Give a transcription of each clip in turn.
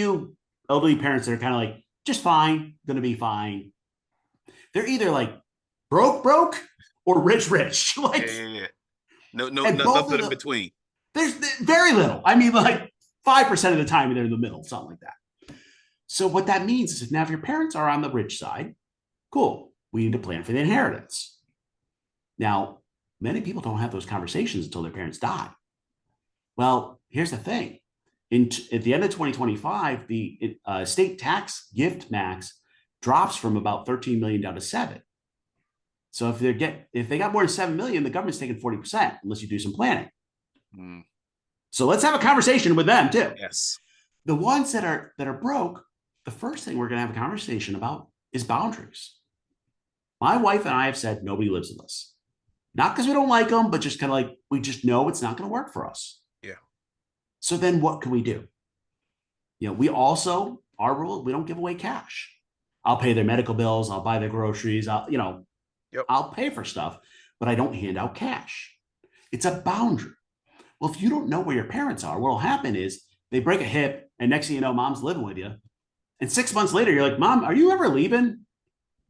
few elderly parents that are kind of like, just fine, gonna be fine. They're either like broke or rich. Yeah, Like, yeah, yeah. No, no, and no, both nothing of in the between. there's very little. I mean, like 5% of the time they're in the middle, something like that. So what that means is if now if your parents are on the rich side, cool. We need to plan for the inheritance. Now, many people don't have those conversations until their parents die. Well, here's the thing. At the end of 2025, the state tax gift max drops from about 13 million down to 7. So if they got more than 7 million, the government's taking 40% unless you do some planning. Mm, So let's have a conversation with them too. yes. The ones that are broke, the first thing we're going to have a conversation about is boundaries. My wife and I have said nobody lives with us. Not because we don't like them, but just kind of like we just know it's not going to work for us. Yeah. So then what can we do? We also, our rule, we don't give away cash. I'll pay their medical bills, I'll buy their groceries, Yep. I'll pay for stuff, but I don't hand out cash. It's a boundary. Well, if you don't know where your parents are, what will happen is they break a hip, and next thing you know, mom's living with you. And 6 months later, you're like, Mom, are you ever leaving?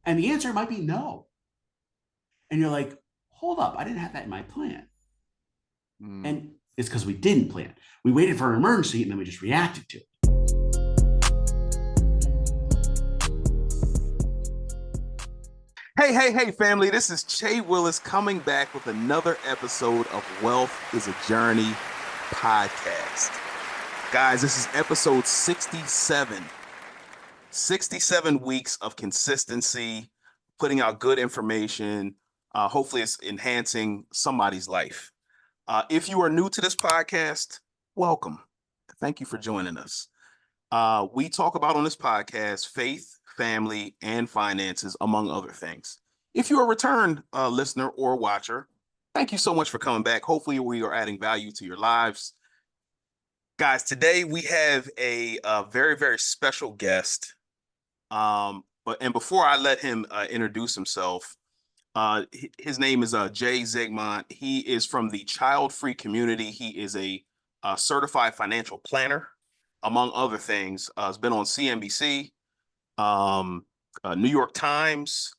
And the answer might be no. And you're like, hold up, I didn't have that in my plan. Mm. And it's because we didn't plan. We waited for an emergency and then we just reacted to it. Hey, family. This is Che Willis coming back with another episode of Wealth is a Journey podcast. Guys, this is episode 67. 67 weeks of consistency, putting out good information. Hopefully, it's enhancing somebody's life. If you are new to this podcast, welcome. Thank you for joining us. We talk about on this podcast faith, family, and finances, among other things. If you're a return listener or watcher, thank you so much for coming back. Hopefully, we are adding value to your lives. Guys, today we have a very, very special guest. But before I let him introduce himself, his name is Jay Zigmont. He is from the Childfree community. He is a certified financial planner, among other things. Has been on CNBC, New York Times,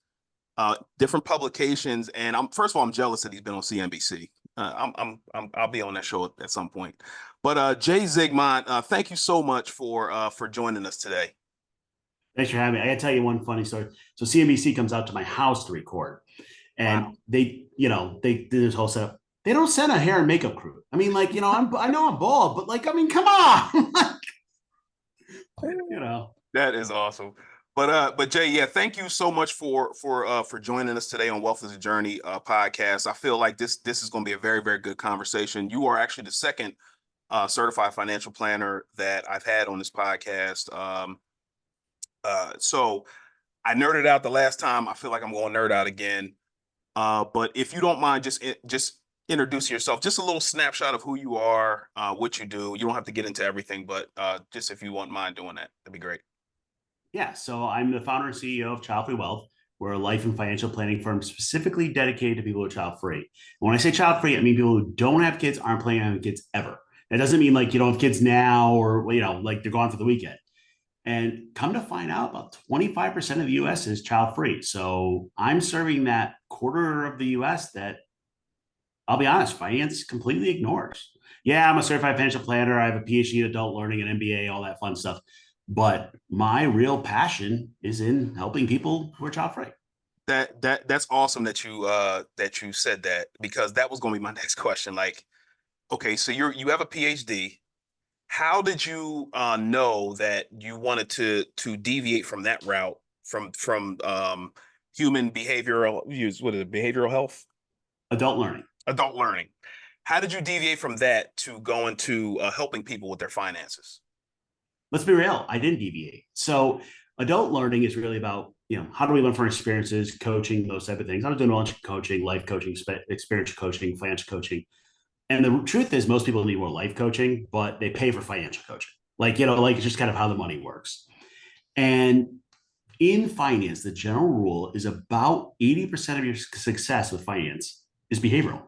different publications. And first of all, I'm jealous that he's been on CNBC. I'll be on that show at some point. But Jay Zigmont, thank you so much for joining us today. Thanks for having me. I got to tell you one funny story. So CNBC comes out to my house to record, and Wow. they do this whole setup. They don't send a hair and makeup crew. I mean, like, I know I'm bald, but like, I mean, come on. you know. That is awesome. But Jay, yeah, thank you so much for joining us today on Wealth is a Journey podcast. I feel like this is going to be a very, very good conversation. You are actually the second certified financial planner that I've had on this podcast. So I nerded out the last time. I feel like I'm going to nerd out again. But if you don't mind, just introduce yourself, just a little snapshot of who you are, what you do. You don't have to get into everything, but just if you won't mind doing that, that'd be great. Yeah. So I'm the founder and CEO of Childfree Wealth. We're a life and financial planning firm specifically dedicated to people who are child free. And when I say child free, I mean people who don't have kids, aren't planning on having kids ever. That doesn't mean like you don't have kids now or like they're gone for the weekend. And come to find out, about 25% of the US is child free. So I'm serving that quarter of the US that, I'll be honest, finance completely ignores. Yeah, I'm a certified financial planner. I have a PhD in adult learning and MBA, all that fun stuff. But my real passion is in helping people who are child free. That's awesome that you said that, because that was going to be my next question. Like, okay, so you have a PhD. How did you know that you wanted to deviate from that route from human behavioral behavioral health, Adult learning. adult learning? How did you deviate from that to go into helping people with their finances? Let's be real, I didn't deviate. So adult learning is really about, how do we learn from experiences, coaching, those type of things. I was doing a bunch of coaching, life coaching, experiential coaching, financial coaching. And the truth is most people need more life coaching, but they pay for financial coaching. Like it's just kind of how the money works. And in finance, the general rule is about 80% of your success with finance is behavioral.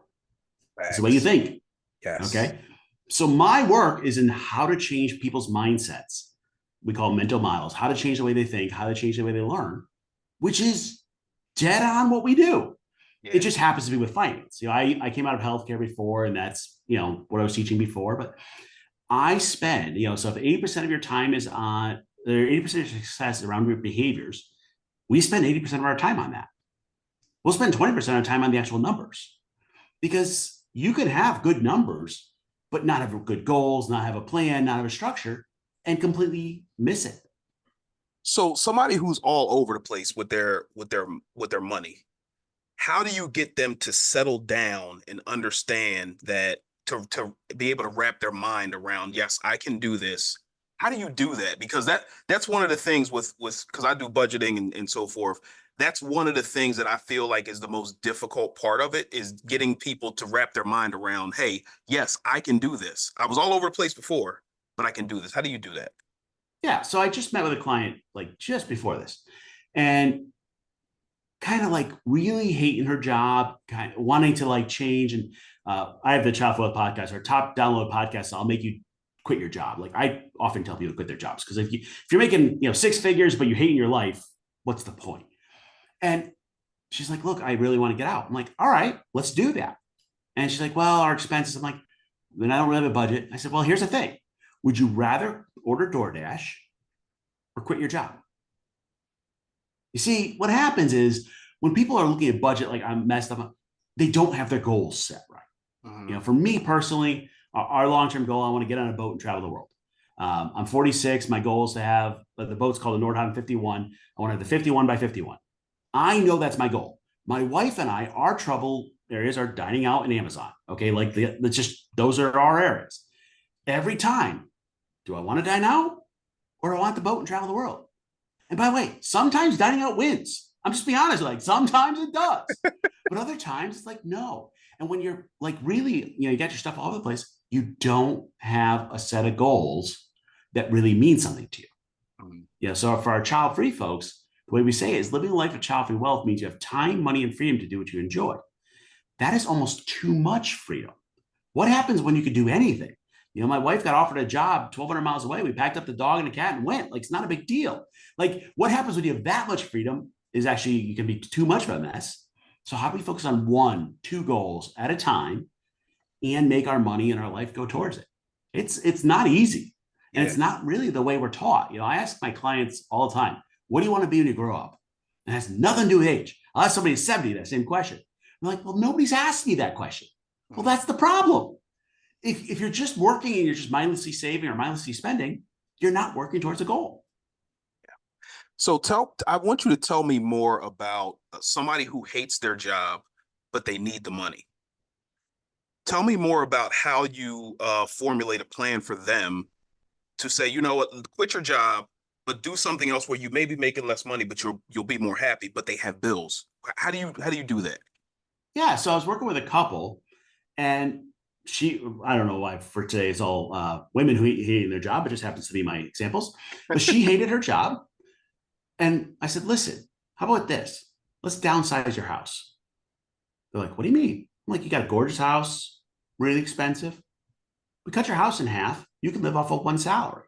It's the way you Facts. think. Yes. Okay. So my work is in how to change people's mindsets. we call mental models, how to change the way they think, how to change the way they learn, which is dead on what we do. It just happens to be with finance. I came out of healthcare before, and that's, what I was teaching before, but I spend, so if 80% of your time is on, or 80% of your success is around your behaviors, we spend 80% of our time on that. We'll spend 20% of the time on the actual numbers, because you can have good numbers, but not have good goals, not have a plan, not have a structure, and completely miss it. So somebody who's all over the place with their money, how do you get them to settle down and understand that, to be able to wrap their mind around, yes, I can do this? How do you do that? Because that's one of the things with because I do budgeting and so forth. That's one of the things that I feel like is the most difficult part of it, is getting people to wrap their mind around, hey, yes, I can do this. I was all over the place before, but I can do this. How do you do that? Yeah. So I just met with a client like just before this, and kind of like really hating her job, kind of wanting to like change. And I have the Childfree Wealth podcast, our top download podcast. So I'll make you quit your job. Like I often tell people to quit their jobs, because if you're making six figures but you hate your life, what's the point? And she's like, look, I really want to get out. I'm like, all right, let's do that. And she's like, well, our expenses. I'm like, then I don't really have a budget. I said, well, here's the thing. Would you rather order DoorDash or quit your job? You see, what happens is when people are looking at budget, like I'm messed up, they don't have their goals set right. Mm-hmm. For me personally, our long-term goal, I want to get on a boat and travel the world. I'm 46. My goal is to have, the boat's called the Nordheim 51. I want to have the 51 by 51. I know that's my goal. My wife and I, our trouble areas are dining out and Amazon. Okay. Like those are our areas. Every time, do I want to dine out, or do I want the boat and travel the world? And by the way, sometimes dining out wins. I'm just being honest, like sometimes it does, but other times it's like, no. And when you're like really, you got your stuff all over the place, you don't have a set of goals that really mean something to you. Mm-hmm. So for our child-free folks, the way we say it is living a life of child-free wealth means you have time, money, and freedom to do what you enjoy. That is almost too much freedom. What happens when you could do anything? My wife got offered a job 1,200 miles away. We packed up the dog and the cat and went. Like, it's not a big deal. Like, what happens when you have that much freedom is actually, you can be too much of a mess. So how do we focus on 1-2 goals at a time and make our money and our life go towards it? It's not easy. And it's not really the way we're taught. I ask my clients all the time, what do you want to be when you grow up? And it has nothing to do with age. I'll ask somebody 70 that same question. I'm like, well, nobody's asked me that question. Well, that's the problem. If you're just working and you're just mindlessly saving or mindlessly spending, you're not working towards a goal. Yeah. So I want you to tell me more about somebody who hates their job, but they need the money. Tell me more about how you formulate a plan for them to say, you know what, quit your job, but do something else where you may be making less money, but you'll be more happy, but they have bills. How do you do that? Yeah. So I was working with a couple, and I don't know why for today it's all women who hate their job. It just happens to be my examples, but she hated her job. And I said, listen, how about this? Let's downsize your house. They're like, what do you mean? I'm like, you got a gorgeous house, really expensive. We cut your house in half. You can live off of one salary.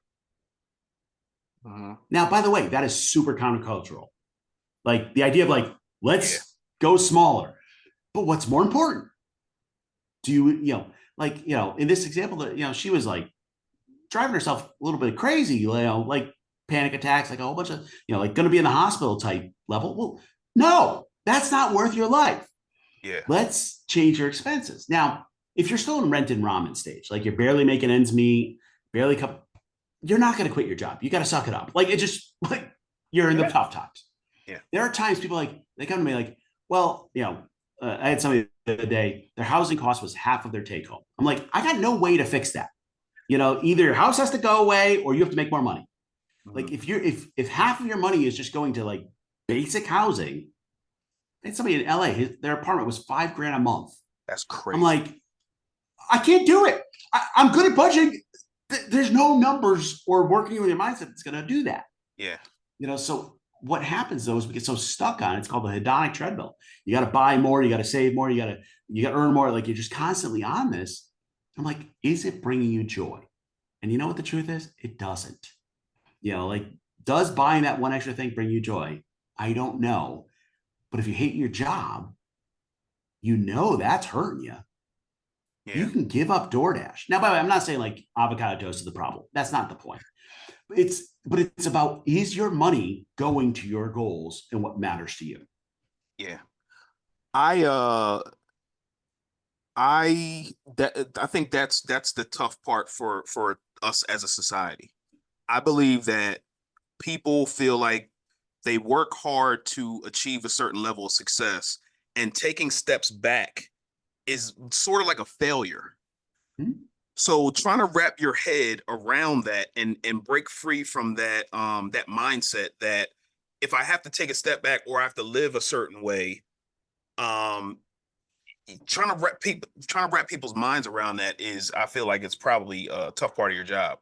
Now, by the way, that is super countercultural. Like the idea of like, let's go smaller. But what's more important? Do you, in this example that, she was like driving herself a little bit crazy, like panic attacks, like a whole bunch of, like going to be in the hospital type level. Well, no, that's not worth your life. Yeah. Let's change your expenses. Now, if you're still in rent and ramen stage, like you're barely making ends meet, you're not going to quit your job. You got to suck it up. Like it just like you're in the tough times. Yeah. There are times people they come to me like, well, I had somebody the other day, their housing cost was half of their take home. I'm like, I got no way to fix that. Either your house has to go away or you have to make more money. Like if half of your money is just going to like basic housing, I had somebody in LA, their apartment was $5,000 a month. That's crazy. I'm like, I can't do it. I'm good at budgeting. There's no numbers or working with your mindset that's going to do that. Yeah. So what happens though is we get so stuck on it. It's called the hedonic treadmill. You got to buy more, you got to save more, you got to earn more. Like you're just constantly on this. I'm like, is it bringing you joy? And you know what the truth is? It doesn't. Like, does buying that one extra thing bring you joy? I don't know. But if you hate your job, that's hurting you. Yeah. You can give up DoorDash. Now, by the way, I'm not saying like avocado toast is the problem. That's not the point. But it's about, is your money going to your goals and what matters to you? Yeah. I I think that's the tough part for us as a society. I believe that people feel like they work hard to achieve a certain level of success, and taking steps back is sort of like a failure. Hmm? So trying to wrap your head around that and break free from that mindset that if I have to take a step back or I have to live a certain way, um trying to wrap people's minds around that is, I feel like it's probably a tough part of your job.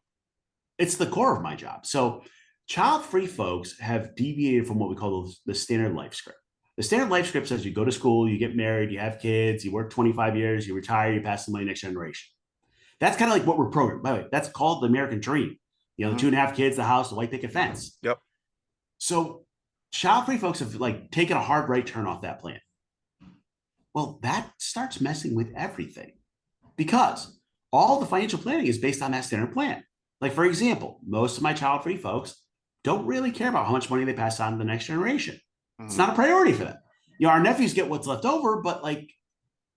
It's the core of my job. So, child-free folks have deviated from what we call the standard life script. The standard life script says you go to school, you get married, you have kids, you work 25 years, you retire, you pass the money next generation. That's kind of like what we're programmed. By the way, that's called the American dream. The Mhm. 2.5 kids, the house, the white picket fence. Yep. So, child-free folks have like taken a hard right turn off that plan. Well, that starts messing with everything because all the financial planning is based on that standard plan. Like, for example, most of my child free folks don't really care about how much money they pass on to the next generation. It's Mhm. not a priority for them. Our nephews get what's left over, but like,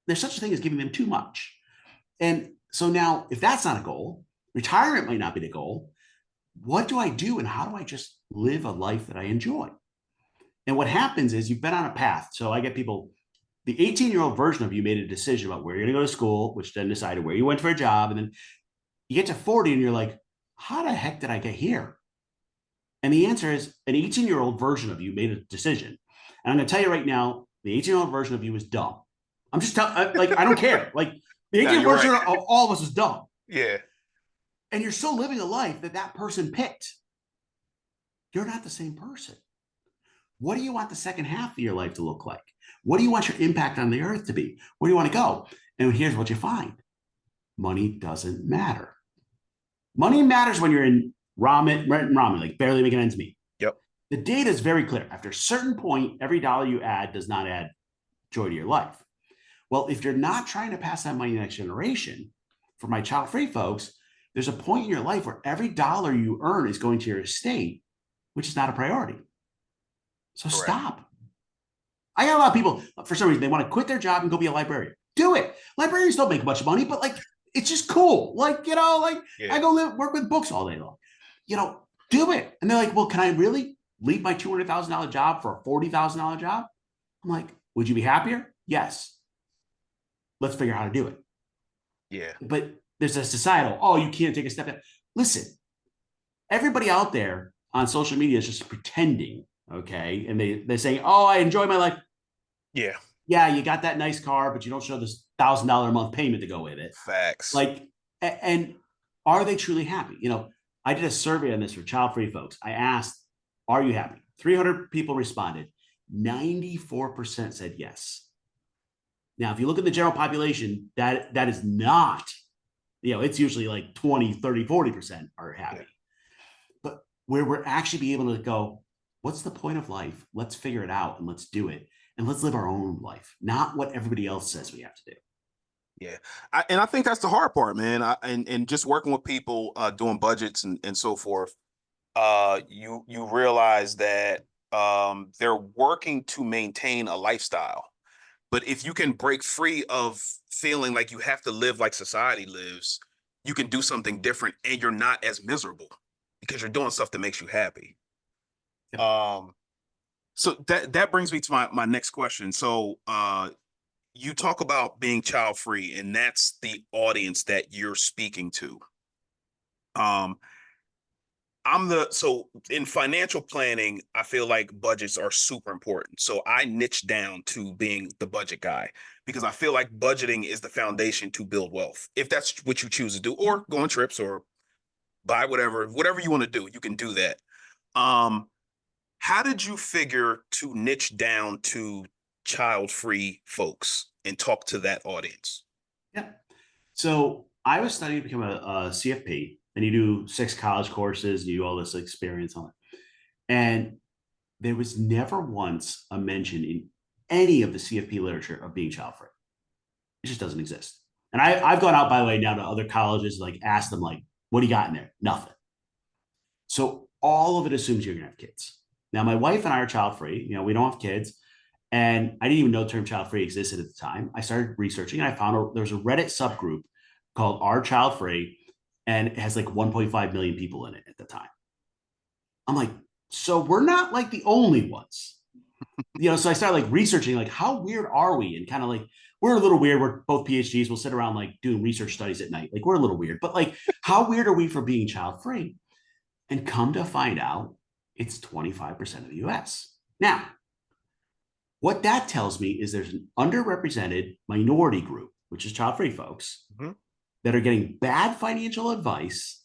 there's such a thing as giving them too much. And so now, if that's not a goal, retirement might not be the goal. What do I do? And how do I just live a life that I enjoy? And what happens is you've been on a path. So I get people, the 18-year-old version of you made a decision about where you're going to go to school, which then decided where you went for a job. And then you get to 40 and you're like, how the heck did I get here? And the answer is an 18-year-old version of you made a decision. And I'm going to tell you right now, the 18-year-old version of you is dumb. I'm just telling, like, I don't care. Like, the No, 18-year-old you're right. version of all of us is dumb. Yeah. And you're still living a life that person picked. You're not the same person. What do you want the second half of your life to look like? What do you want your impact on the earth to be? Where do you want to go? And here's what you find: money doesn't matter. Money matters when you're in ramen, like barely making ends meet. Yep. The data is very clear. After a certain point, every dollar you add does not add joy to your life. Well, if you're not trying to pass that money to the next generation, for my child free folks, there's a point in your life where every dollar you earn is going to your estate, which is not a priority. So Correct. stop. I got a lot of people, for some reason, they want to quit their job and go be a librarian. Do it. Librarians don't make much money, but like, it's just cool. Like, like Yeah. I go work with books all day long. Do it. And they're like, well, can I really leave my $200,000 job for a $40,000 job? I'm like, would you be happier? Yes. Let's figure out how to do it. Yeah. But there's a societal, oh, you can't take a step back. Listen, everybody out there on social media is just pretending, okay? And they're saying, oh, I enjoy my life. Yeah. Yeah, you got that nice car, but you don't show this $1,000 a month payment to go with it. Facts. Like, and are they truly happy? I did a survey on this for child free folks. I asked, are you happy? 300 people responded. 94% said yes. Now, if you look at the general population, that is not, it's usually like 20, 30, 40% are happy. Yeah. But where we're actually be able to go, what's the point of life? Let's figure it out and let's do it. And let's live our own life, not what everybody else says we have to do. Yeah. And I think that's the hard part, man. And just working with people, doing budgets and so forth, you realize that they're working to maintain a lifestyle. But if you can break free of feeling like you have to live like society lives, you can do something different and you're not as miserable because you're doing stuff that makes you happy. Yep. So that brings me to my next question. So you talk about being child free, and that's the audience that you're speaking to. Um, so in financial planning, I feel like budgets are super important. So I niche down to being the budget guy because I feel like budgeting is the foundation to build wealth. If that's what you choose to do, or go on trips or buy whatever you want to do, you can do that. Um, how did you figure to niche down to child-free folks and talk to that audience? Yeah. So I was studying to become a CFP. and you do 6 college courses, you do all this experience on it. And there was never once a mention in any of the CFP literature of being child free. It just doesn't exist. And I've gone out, by the way, now to other colleges, like ask them, like, what do you got in there? Nothing. So all of it assumes you're going to have kids. Now, my wife and I are child free. You know, we don't have kids. And I didn't even know the term child free existed at the time. I started researching and I found there's a Reddit subgroup called Our Child Free, and it has like 1.5 million people in it at the time. I'm like, so we're not like the only ones. You know, so I started like researching, like, how weird are we? And kind of like, we're a little weird. We're both PhDs. We'll sit around like doing research studies at night. Like, we're a little weird, but like, how weird are we for being child free? And come to find out, it's 25% of the US. Now, what that tells me is there's an underrepresented minority group, which is child free folks, that are getting bad financial advice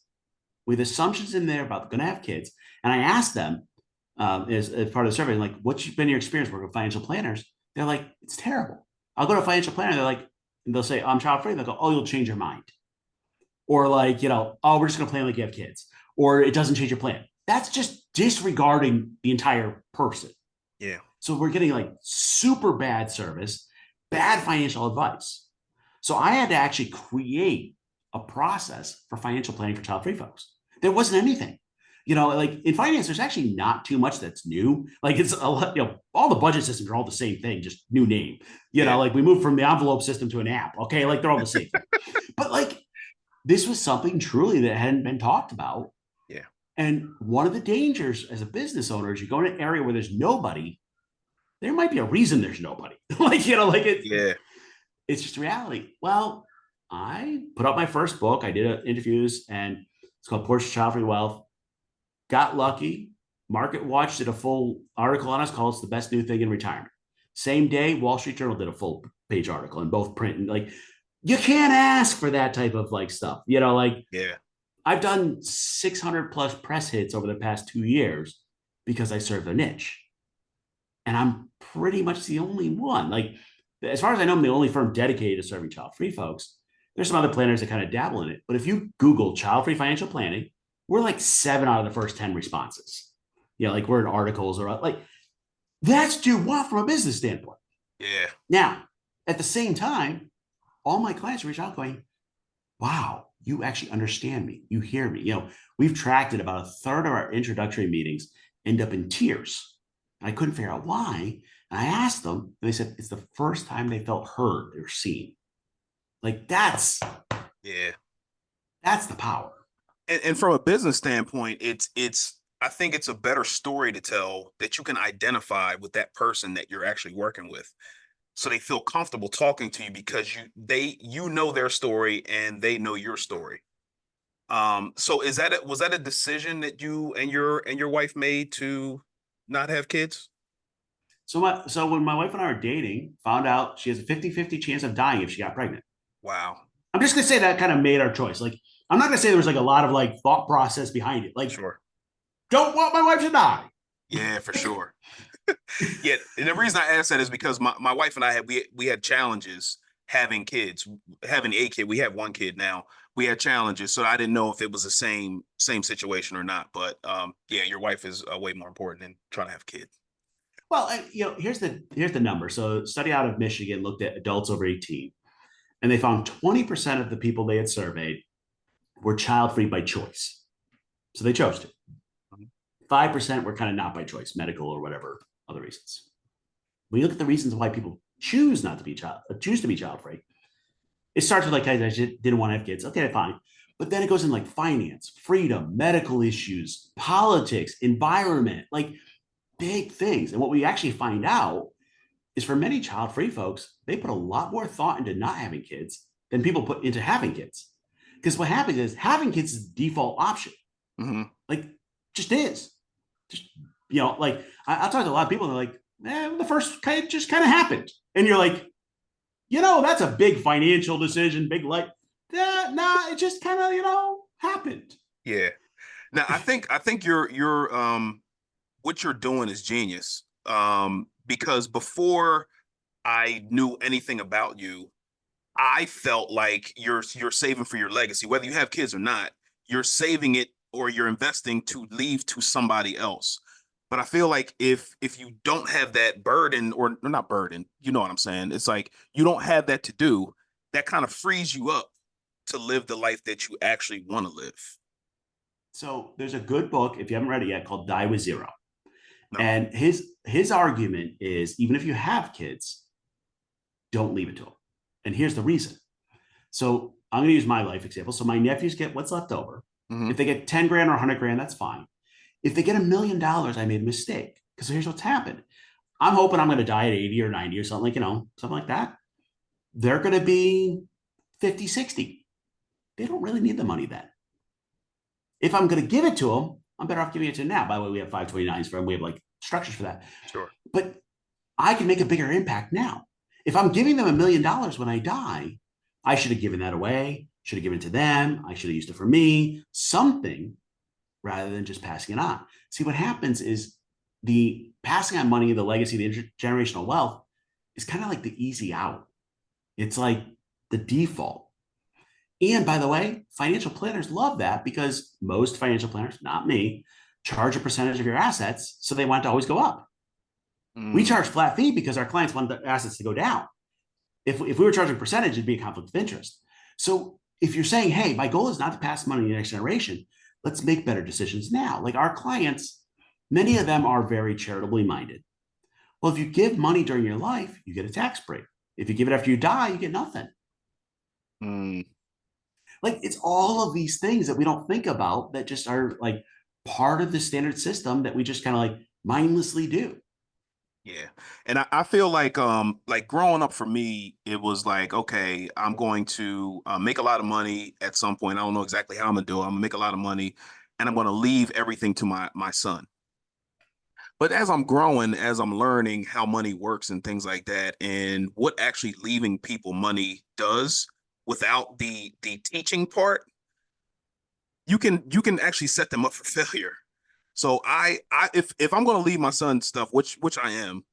with assumptions in there about going to have kids. And I asked them as part of the survey, like, what's been your experience working with financial planners? They're like, it's terrible. I'll go to a financial planner. They're like, and they'll say, I'm child free. They'll go, oh, you'll change your mind. Or like, you know, oh, we're just going to plan like you have kids. Or it doesn't change your plan. That's just disregarding the entire person. Yeah. So we're getting like super bad service, bad financial advice. So I had to actually create a process for financial planning for child-free folks. There wasn't anything. You know, like in finance, there's actually not too much that's new. Like it's a lot, you know, all the budget systems are all the same thing, just new name. You know, like we moved from the envelope system to an app. Okay, like they're all the same thing. But like this was something truly that hadn't been talked about. Yeah. And one of the dangers as a business owner is you go in an area where there's nobody. There might be a reason there's nobody. Like, you know, like it's just reality. Well, I put out my first book. I did interviews, and it's called Portrait of Childfree Wealth. Got lucky. Market Watch did a full article on us called "It's the Best New Thing in Retirement." Same day, Wall Street Journal did a full page article in both print and like, you can't ask for that type of like stuff. You know, like I've done 600 plus press hits over the past 2 years because I serve a niche. And I'm pretty much the only one. Like, as far as I know, I'm the only firm dedicated to serving child-free folks. There's some other planners that kind of dabble in it. But if you Google child-free financial planning, we're like 7 out of the first 10 responses. You know, like we're in articles or like, that's what you want from a business standpoint. Yeah. Now, at the same time, all my clients reach out going, wow, you actually understand me. You hear me. You know, we've tracked it, about a third of our introductory meetings end up in tears. I couldn't figure out why. And I asked them, and they said it's the first time they felt heard or seen. Like that's the power. And from a business standpoint, it's I think it's a better story to tell that you can identify with that person that you're actually working with, so they feel comfortable talking to you because you know their story and they know your story. So was that a decision that you and your wife made to not have kids? So when my wife and I were dating, found out she has a 50-50 chance of dying if she got pregnant. Wow. I'm just gonna say that kind of made our choice. Like, I'm not gonna say there was like a lot of like thought process behind it. Like, sure, don't want my wife to die. Yeah, for sure. Yeah, and the reason I asked that is because my wife and I we had challenges having kids, having a kid. We have one kid now. We had challenges, so I didn't know if it was the same situation or not. But yeah, your wife is way more important than trying to have kids. Well, you know, here's the number. So, a study out of Michigan looked at adults over 18, and they found 20% of the people they had surveyed were child-free by choice. So they chose to. 5% were kind of not by choice, medical or whatever other reasons. When you look at the reasons why people choose to be child-free, it starts with like, I just didn't want to have kids. Okay, fine. But then it goes in like finance, freedom, medical issues, politics, environment, like big things. And what we actually find out is for many child-free folks, they put a lot more thought into not having kids than people put into having kids. Because what happens is having kids is the default option. Like, just is. Just, you know, like I'll talk to a lot of people and they're like, the first kid just kind of happened. And you're like, you know, that's a big financial decision, big life. Nah, it just kind of, you know, happened. Yeah. Now I think you're what you're doing is genius. Because before I knew anything about you, I felt like you're saving for your legacy, whether you have kids or not. you're saving it or you're investing to leave to somebody else. But I feel like if you don't have that burden, or not burden, you know what I'm saying? It's like you don't have that to do, that kind of frees you up to live the life that you actually want to live. So there's a good book, if you haven't read it yet, called Die with Zero. No. And his argument is even if you have kids, don't leave it to them. And here's the reason. So I'm going to use my life example. So my nephews get what's left over. Mm-hmm. If they get 10 grand or 100 grand, that's fine. If they get $1 million, I made a mistake. Because here's what's happened. I'm hoping I'm going to die at 80 or 90 or something something like that. They're going to be 50, 60. They don't really need the money then. If I'm going to give it to them, I'm better off giving it to them now. By the way, we have 529s for them. We have like structures for that. Sure. But I can make a bigger impact now. If I'm giving them $1 million when I die, I should have given that away, should have given it to them. I should have used it for me, something, rather than just passing it on. See, what happens is the passing on money, the legacy, the intergenerational wealth is kind of like the easy out. It's like the default. And by the way, financial planners love that because most financial planners, not me, charge a percentage of your assets. So they want it to always go up. We charge flat fee because our clients want the assets to go down. If we were charging a percentage, it'd be a conflict of interest. So if you're saying, hey, my goal is not to pass money to the next generation, let's make better decisions now. Like our clients, many of them are very charitably minded. Well, if you give money during your life, you get a tax break. If you give it after you die, you get nothing. Like it's all of these things that we don't think about that just are like part of the standard system that we just kind of like mindlessly do. Yeah. And I feel like growing up for me, it was like, okay, I'm going to make a lot of money at some point. I don't know exactly how I'm gonna do it. I'm gonna make a lot of money and I'm gonna leave everything to my son. But as I'm growing, as I'm learning how money works and things like that, and what actually leaving people money does without the teaching part, you can actually set them up for failure. So if I'm going to leave my son stuff, which I am,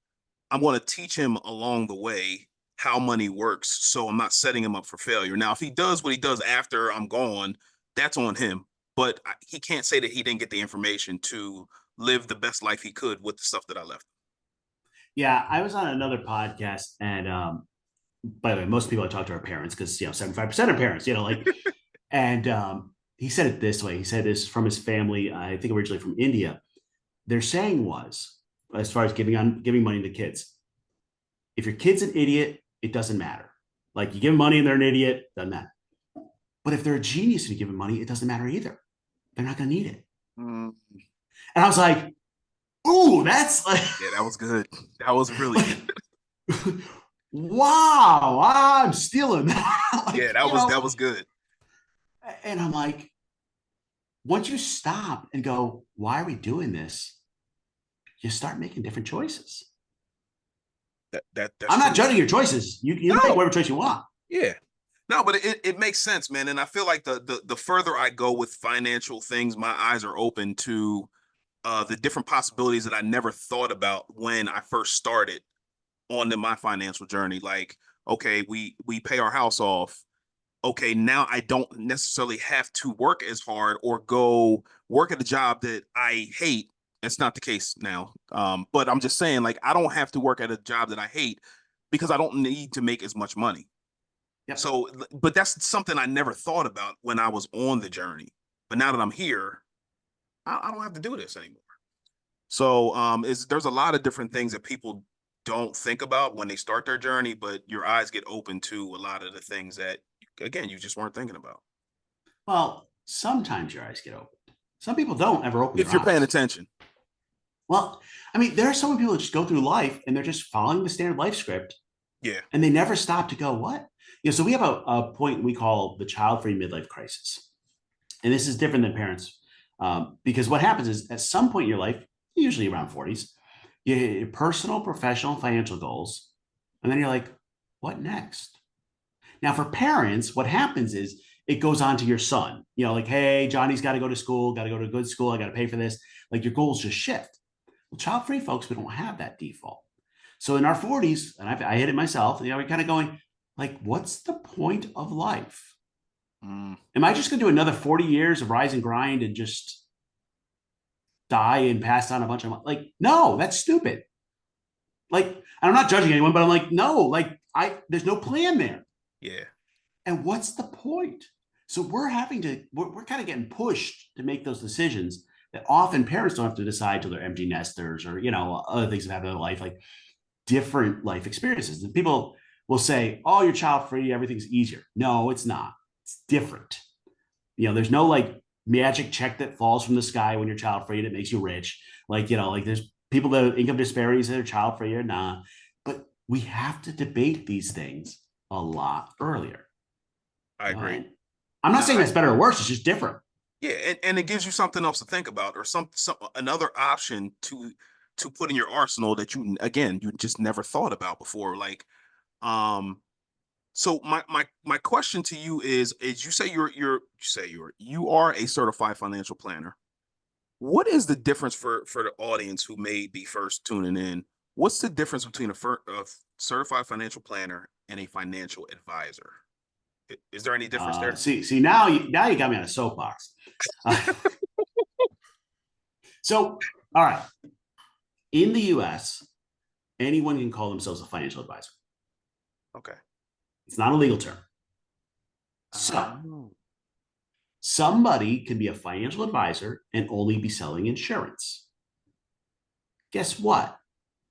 I'm going to teach him along the way how money works. So I'm not setting him up for failure. Now, if he does what he does after I'm gone, that's on him. But he can't say that he didn't get the information to live the best life he could with the stuff that I left. Yeah, I was on another podcast, and by the way, most people I talk to are parents because 75% are parents. And he said it this way. He said this from his family. I think originally from India. Their saying was, as far as giving money to kids, if your kid's an idiot, it doesn't matter. Like you give them money and they're an idiot, doesn't matter. But if they're a genius and you give them money, it doesn't matter either. They're not going to need it. And I was like, ooh, that's like, yeah, that was good. That was really good. Wow, I'm stealing that. Yeah, that was good. And I'm like, once you stop and go, why are we doing this? You start making different choices. That's I'm not true. judging your choices. You make whatever choice you want. Yeah. No, but it makes sense, man. And I feel like the further I go with financial things, my eyes are open to the different possibilities that I never thought about when I first started on my financial journey. Like, okay, we pay our house off. Okay, now I don't necessarily have to work as hard or go work at a job that I hate. It's not the case now. But I'm just saying, like, I don't have to work at a job that I hate because I don't need to make as much money. Yep. So, but that's something I never thought about when I was on the journey. But now that I'm here, I don't have to do this anymore. So, there's a lot of different things that people don't think about when they start their journey, but your eyes get open to a lot of the things that, again, you just weren't thinking about. Well, sometimes your eyes get opened. Some people don't ever open If their you're paying eyes. attention. Well, I mean, there are some people that just go through life and they're just following the standard life script. Yeah. And they never stop to go, what? So we have a point we call the child-free midlife crisis. And this is different than parents because what happens is at some point in your life, usually around 40s, you hit your personal, professional, financial goals. And then you're like, what next? Now, for parents, what happens is it goes on to your son. Like, hey, Johnny's got to go to school, got to go to a good school. I got to pay for this. Like your goals just shift. Well, child-free folks, we don't have that default. So in our 40s, and I hit it myself, we're kind of going like, what's the point of life? Mm. Am I just going to do another 40 years of rise and grind and just die and pass on a bunch of like, no, that's stupid. Like, I'm not judging anyone, but I'm like, no, like there's no plan there. Yeah. And what's the point? So we're kind of getting pushed to make those decisions that often parents don't have to decide till they're empty nesters or, other things that happen in their life, like different life experiences. And people will say, oh, you're child free, everything's easier. No, it's not. It's different. There's no like magic check that falls from the sky when you're child free that makes you rich. Like there's people that have income disparities that are child free or not. But we have to debate these things a lot earlier. I agree. I'm not saying that's better or worse. It's just different. Yeah, and it gives you something else to think about, or some another option to put in your arsenal that you just never thought about before. Like, so my question to you is you say you are a certified financial planner. What is the difference for the audience who may be first tuning in? What's the difference between a certified financial planner and a financial advisor? Is there any difference there? See, now you got me on a soapbox. So, all right. In the US, anyone can call themselves a financial advisor. Okay. It's not a legal term. So, somebody can be a financial advisor and only be selling insurance. Guess what?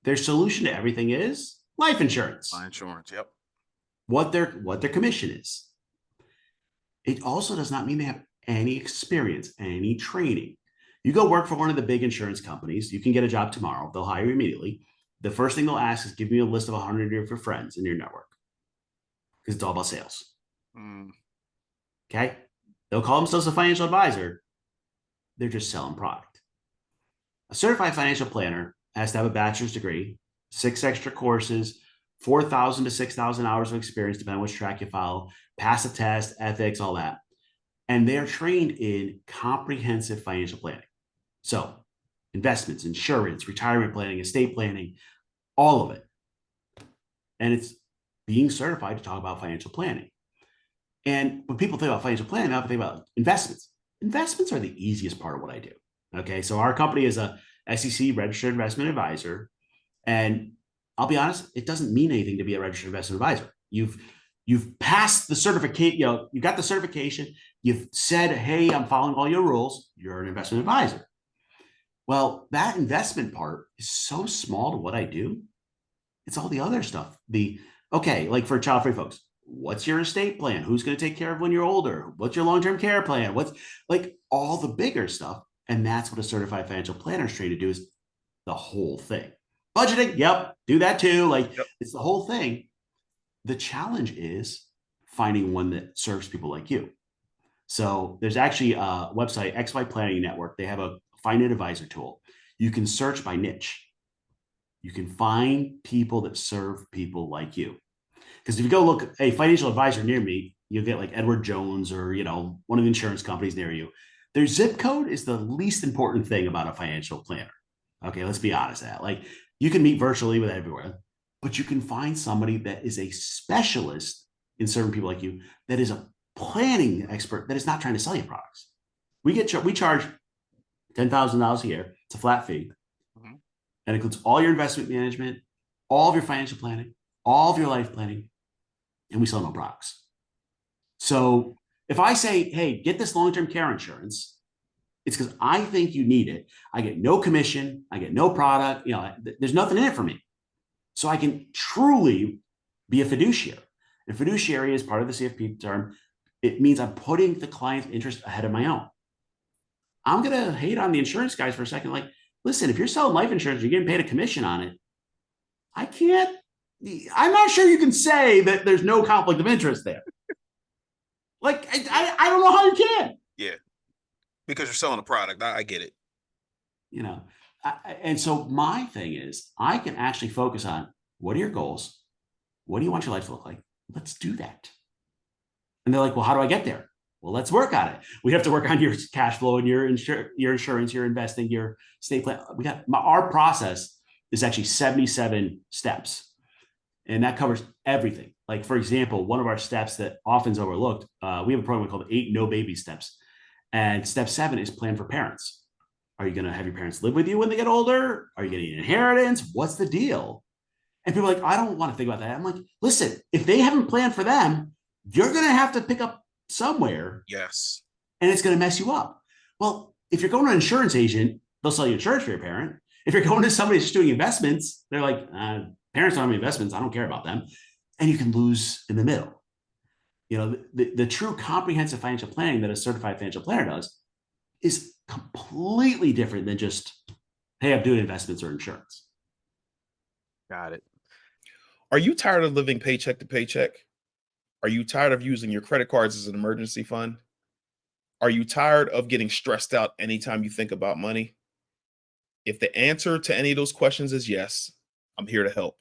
Their solution to everything is life insurance. Life insurance, yep. What their commission is. It also does not mean they have any experience, any training. You go work for one of the big insurance companies, you can get a job tomorrow. They'll hire you immediately. The first thing they'll ask is give me a list of 100 of your friends in your network because it's all about sales. Okay? They'll call themselves a financial advisor. They're just selling product. A certified financial planner has to have a bachelor's degree, 6 extra courses, 4,000 to 6,000 hours of experience, depending on which track you follow, pass a test, ethics, all that. And they're trained in comprehensive financial planning. So investments, insurance, retirement planning, estate planning, all of it. And it's being certified to talk about financial planning. And when people think about financial planning, they have to think about investments. Investments are the easiest part of what I do. Okay. So our company is a SEC registered investment advisor. And I'll be honest, it doesn't mean anything to be a registered investment advisor. You've passed the certification, you got the certification, you've said, hey, I'm following all your rules, you're an investment advisor. Well, that investment part is so small to what I do. It's all the other stuff. Like for child-free folks, what's your estate plan? Who's going to take care of when you're older? What's your long-term care plan? What's like all the bigger stuff. And that's what a certified financial planner is trained to do, is the whole thing. Budgeting, yep, do that too. Like It's the whole thing. The challenge is finding one that serves people like you. So there's actually a website, XY Planning Network. They have a Find an Advisor tool. You can search by niche. You can find people that serve people like you. Because if you go look a financial advisor near me, you'll get like Edward Jones or, one of the insurance companies near you. Their zip code is the least important thing about a financial planner. Okay, let's be honest at that. Like you can meet virtually with everyone, but you can find somebody that is a specialist in serving people like you, that is a planning expert, that is not trying to sell you products. We charge $10,000 a year. It's a flat fee. That includes all your investment management, all of your financial planning, all of your life planning, and we sell no products. So if I say, hey, get this long-term care insurance, it's because I think you need it. I get no commission. I get no product. There's nothing in it for me. So I can truly be a fiduciary. And fiduciary is part of the CFP term. It means I'm putting the client's interest ahead of my own. I'm going to hate on the insurance guys for a second. Like, listen, if you're selling life insurance, you're getting paid a commission on it. I'm not sure you can say that there's no conflict of interest there. Like, I don't know how you can. Yeah. Because you're selling a product. I get it. And so my thing is, I can actually focus on what are your goals? What do you want your life to look like? Let's do that. And they're like, well, how do I get there? Well, let's work on it. We have to work on your cash flow and your insurance, your investing, your estate plan. Our process is actually 77 steps. And that covers everything. Like, for example, one of our steps that often is overlooked, we have a program called 8 No Baby Steps. And step 7 is plan for parents. Are you going to have your parents live with you when they get older? Are you getting an inheritance? What's the deal? And people are like, I don't want to think about that. I'm like, listen, if they haven't planned for them, you're going to have to pick up somewhere. Yes. And it's going to mess you up. Well, if you're going to an insurance agent, they'll sell you insurance for your parent. If you're going to somebody that's doing investments, they're like, parents don't have investments. I don't care about them. And you can lose in the middle. The true comprehensive financial planning that a certified financial planner does is completely different than just, hey, I'm doing investments or insurance. Got it. Are you tired of living paycheck to paycheck? Are you tired of using your credit cards as an emergency fund? Are you tired of getting stressed out anytime you think about money? If the answer to any of those questions is yes, I'm here to help.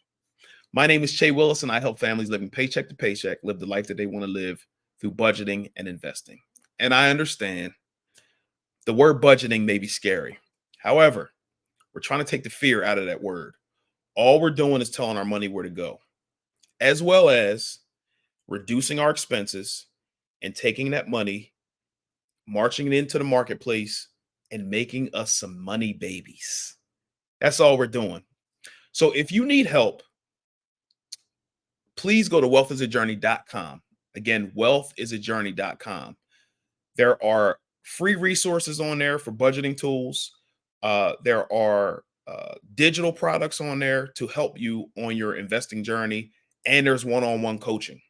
My name is Jay Willis, and I help families living paycheck to paycheck live the life that they want to live through budgeting and investing. And I understand the word budgeting may be scary. However, we're trying to take the fear out of that word. All we're doing is telling our money where to go, as well as reducing our expenses and taking that money, marching it into the marketplace, and making us some money babies. That's all we're doing. So if you need help, please go to wealthisajourney.com. Again, wealthisajourney.com. There are free resources on there for budgeting tools. There are digital products on there to help you on your investing journey. And there's one-on-one coaching.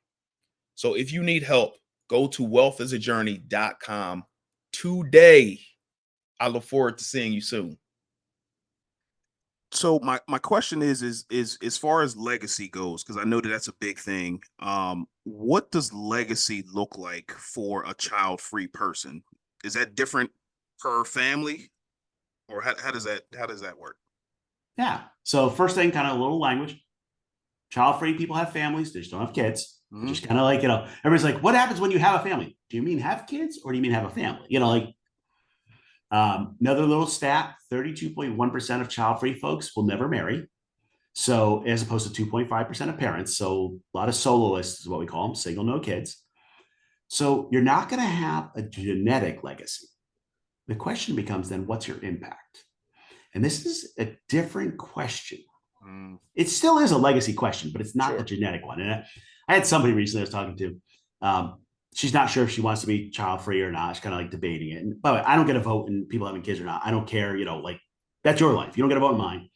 So if you need help, go to wealthisajourney.com today. I look forward to seeing you soon. So my question is as far as legacy goes, because I know that that's a big thing. What does legacy look like for a child-free person? Is that different per family, or how does that work? Yeah. So first thing, kind of a little language. Child-free people have families. They just don't have kids. Mm-hmm. Just kind of like, everybody's like, what happens when you have a family? Do you mean have kids or do you mean have a family? Another little stat, 32.1% of child-free folks will never marry. So as opposed to 2.5% of parents. So a lot of soloists is what we call them, single, no kids. So you're not going to have a genetic legacy. The question becomes then, what's your impact? And this is a different question. It still is a legacy question, but it's not the genetic one. And I had somebody recently I was talking to. She's not sure if she wants to be child-free or not. She's kind of like debating it. And by the way, I don't get a vote in people having kids or not. I don't care, that's your life. You don't get a vote in mine.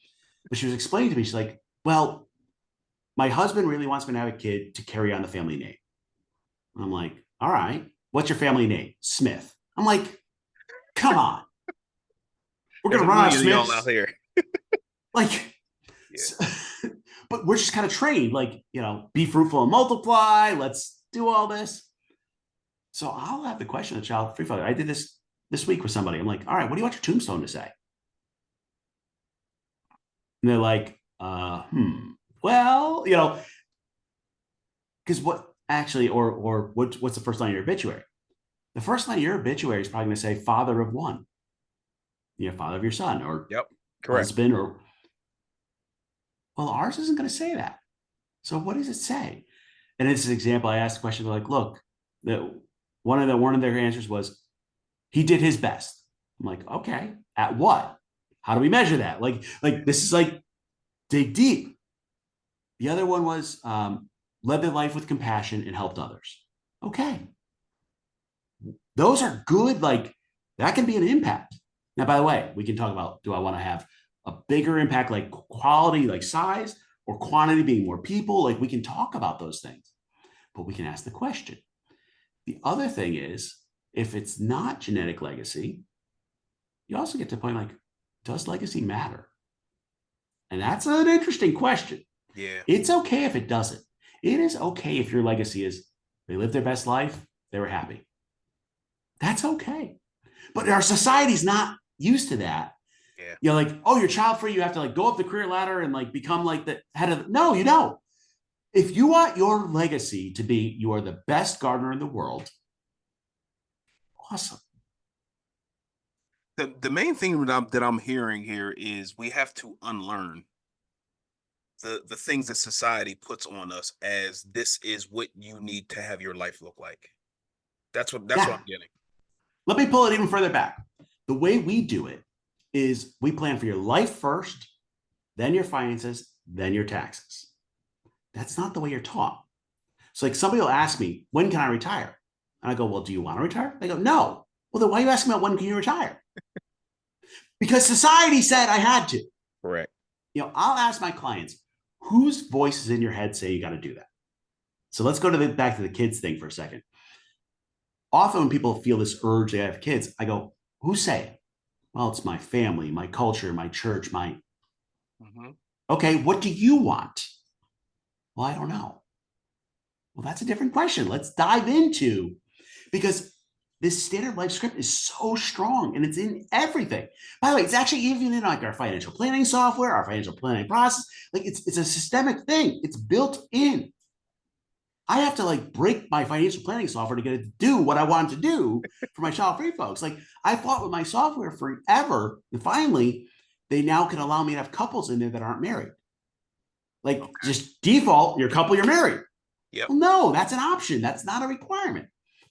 But she was explaining to me, she's like, well, my husband really wants me to have a kid to carry on the family name. I'm like, all right, what's your family name? Smith. I'm like, come on. We're going to run out of Smiths out here. But we're just kind of trained, be fruitful and multiply. Let's do all this. So I'll have the question of child free father. I did this week with somebody. I'm like, all right, what do you want your tombstone to say? And they're like, well, because what actually, or what's the first line of your obituary? The first line of your obituary is probably going to say father of one. Father of your son, or husband, or well, ours isn't going to say that. So what does it say? And in this example, I asked the question, they're like, look, one of their answers was, he did his best. I'm like, okay, at what? How do we measure that? Like this is like dig deep. The other one was led their life with compassion and helped others. Okay. Those are good. That can be an impact. Now, by the way, we can talk about, do I want to have a bigger impact, like quality, like size, or quantity, being more people? We can talk about those things, but we can ask the question. The other thing is, if it's not genetic legacy, you also get to the point, does legacy matter? And that's an interesting question. Yeah. It's okay if it doesn't. It is okay if your legacy is they lived their best life, they were happy. That's okay. But our society's not used to that. Yeah. You're child free, you have to go up the career ladder and become the head of. No, you don't. If you want your legacy to be you are the best gardener in the world, awesome. The main thing that I'm hearing here is we have to unlearn the things that society puts on us as this is what you need to have your life look like. That's what Yeah. I'm getting. Let me pull it even further back. The way we do it is we plan for your life first, then your finances, then your taxes. That's not the way you're taught. So like somebody will ask me, when can I retire? And I go, well, do you want to retire? They go, no. Well, then why are you asking about when can you retire? Because society said I had to. Correct. I'll ask my clients, whose voices in your head say you got to do that? So let's go back to the kids thing for a second. Often when people feel this urge they have kids, I go, who say it? Well, it's my family, my culture, my church, Okay, what do you want? Well, I don't know. Well, that's a different question. Let's dive into, because this standard life script is so strong and it's in everything. By the way, it's actually even in like our financial planning software, our financial planning process. Like it's a systemic thing. It's built in. I have to like break my financial planning software to get it to do what I want to do for my child-free folks. Like I fought with my software forever, and finally, they now can allow me to have couples in there that aren't married. Like just default, you're a couple, you're married. Yep. Well, no, that's an option. That's not a requirement.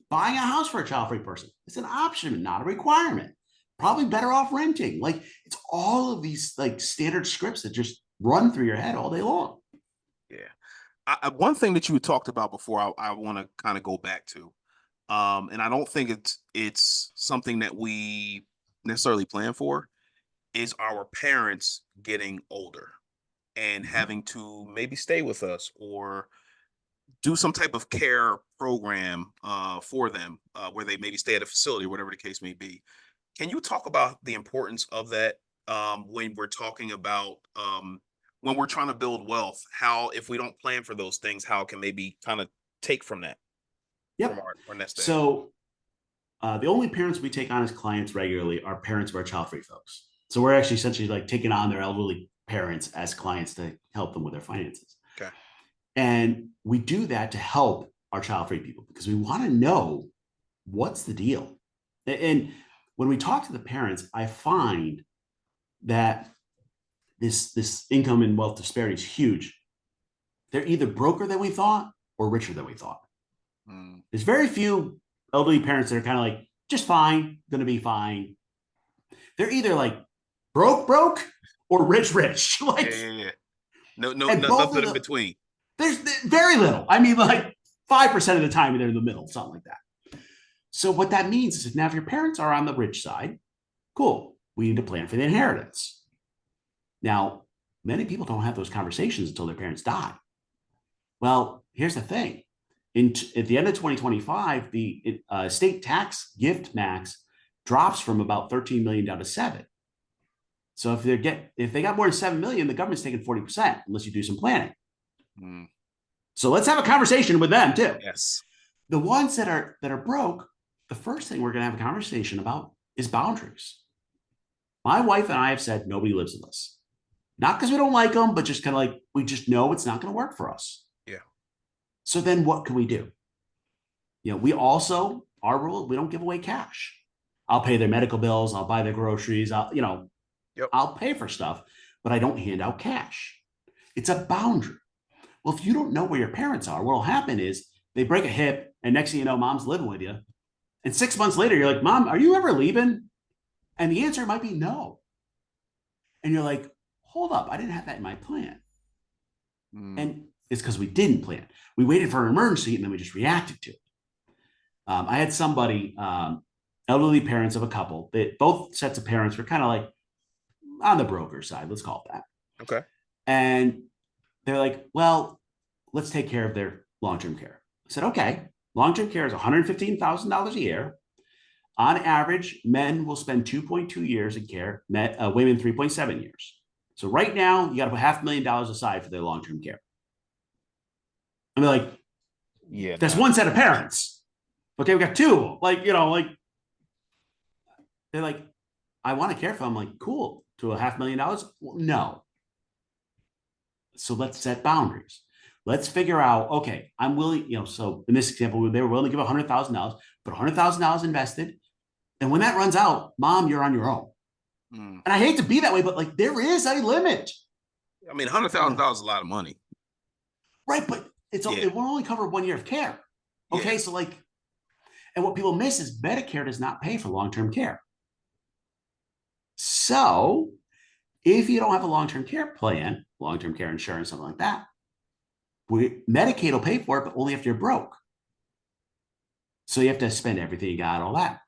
Buying a house for a child-free person, it's an option, not a requirement. Probably better off renting. Like it's all of these like standard scripts that just run through your head all day long. Yeah. One thing that you talked about before, I want to kind of go back to, and I don't think it's something that we necessarily plan for, is our parents getting older and having to maybe stay with us or do some type of care program for them, where they maybe stay at a facility or whatever the case may be. Can you talk about the importance of that when we're talking about when we're trying to build wealth? How, if we don't plan for those things, how can maybe kind of take from that? Yep. From our nest egg? So the only parents we take on as clients regularly are parents of our child-free folks. So we're actually essentially like taking on their elderly parents as clients to help them with their finances. Okay. And we do that to help our child-free people because we want to know what's the deal. And when we talk to the parents, I find that this income and wealth disparity is huge. They're either broker than we thought or richer than we thought. There's very few elderly parents that are kind of like, just fine, gonna be fine. They're either like broke, or rich. Like, yeah. No, nothing in between. There's very little. I mean, like 5% of the time they're in the middle, something like that. So what that means is now if your parents are on the rich side, cool, we need to plan for the inheritance. Now, many people don't have those conversations until their parents die. Well, here's the thing. At the end of 2025, the state tax gift max drops from about 13 million down to 7. So if they got more than 7 million, the government's taking 40% unless you do some planning. So let's have a conversation with them too. Yes. The ones that are broke, the first thing we're going to have a conversation about is boundaries. My wife and I have said nobody lives with us. Not because we don't like them, but just kind of like we just know it's not going to work for us. Yeah. So then what can we do? We also, our rule, we don't give away cash. I'll pay their medical bills. I'll buy their groceries. I'll pay for stuff, but I don't hand out cash. It's a boundary. Well, if you don't know where your parents are, what will happen is they break a hip and next thing you know, mom's living with you. And 6 months later, you're like, Mom, are you ever leaving? And the answer might be no. And you're like, hold up, I didn't have that in my plan. And it's because we didn't plan. We waited for an emergency and then we just reacted to it. I had somebody, elderly parents of a couple, that both sets of parents were kind of like on the broker side, let's call it that. Okay. And they're like, well, let's take care of their long-term care. I said, okay, long-term care is $115,000 a year. On average, men will spend 2.2 years in care, women 3.7 years. So right now, you got to put $500,000 aside for their long-term care. And they're like, yeah, that's one set of parents. Okay, we got two. They're like, I want to care for them. I'm like, cool. To $500,000? Well, no. So let's set boundaries. Let's figure out, okay, I'm willing, so in this example, they were willing to give $100,000, but $100,000 invested. And when that runs out, Mom, you're on your own. And I hate to be that way, but like there is a limit. I mean, $100,000 is a lot of money. Right, but it will only cover 1 year of care. Okay, so like, and what people miss is Medicare does not pay for long-term care. So if you don't have a long-term care plan, long-term care insurance, something like that, Medicaid will pay for it, but only if you're broke. So you have to spend everything you got, all that.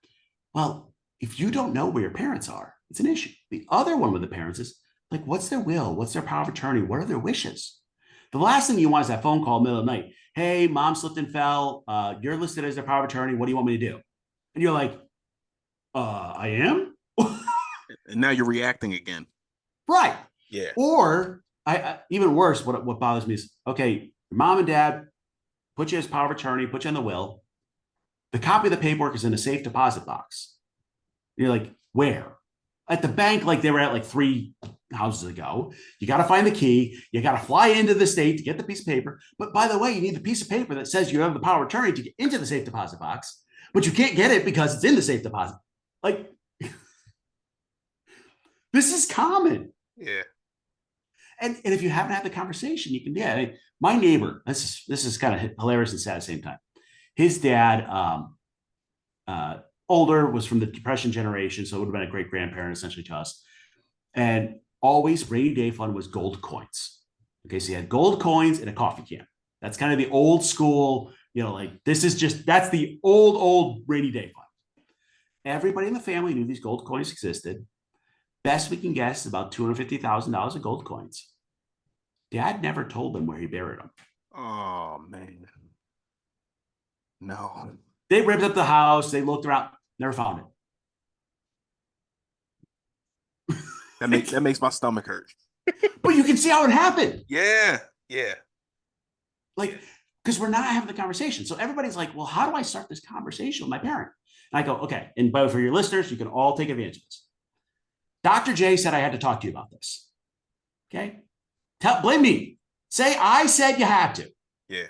Well, if you don't know where your parents are, it's an issue. The other one with the parents is like, what's their will? What's their power of attorney? What are their wishes? The last thing you want is that phone call in the middle of the night. Hey, mom slipped and fell. You're listed as their power of attorney. What do you want me to do? And you're like, I am? And now you're reacting again. Right. Yeah. Or I even worse, what bothers me is, okay, mom and dad put you as power of attorney, put you on the will. The copy of the paperwork is in a safe deposit box. You're like, where? At the bank, like they were at like 3 houses ago. You got to find the key. You got to fly into the state to get the piece of paper. But by the way, you need the piece of paper that says you have the power of attorney to get into the safe deposit box, but you can't get it because it's in the safe deposit. Like, this is common. Yeah. And if you haven't had the conversation, you can, my neighbor, this is kind of hilarious and sad at the same time. His dad, older, was from the Depression generation, so it would have been a great grandparent essentially to us. And always rainy day fund was gold coins. Okay, so he had gold coins in a coffee can. That's kind of the old school, like that's the old rainy day fund. Everybody in the family knew these gold coins existed. Best we can guess, about $250,000 of gold coins. Dad never told them where he buried them. Oh, man. No. They ripped up the house. They looked around, never found it. That makes my stomach hurt. But you can see how it happened. Yeah. Like, because we're not having the conversation. So everybody's like, well, how do I start this conversation with my parent? And I go, okay. And for your listeners, you can all take advantage of this. Dr. J said I had to talk to you about this. Okay. Blame me. Say I said you had to. Yeah.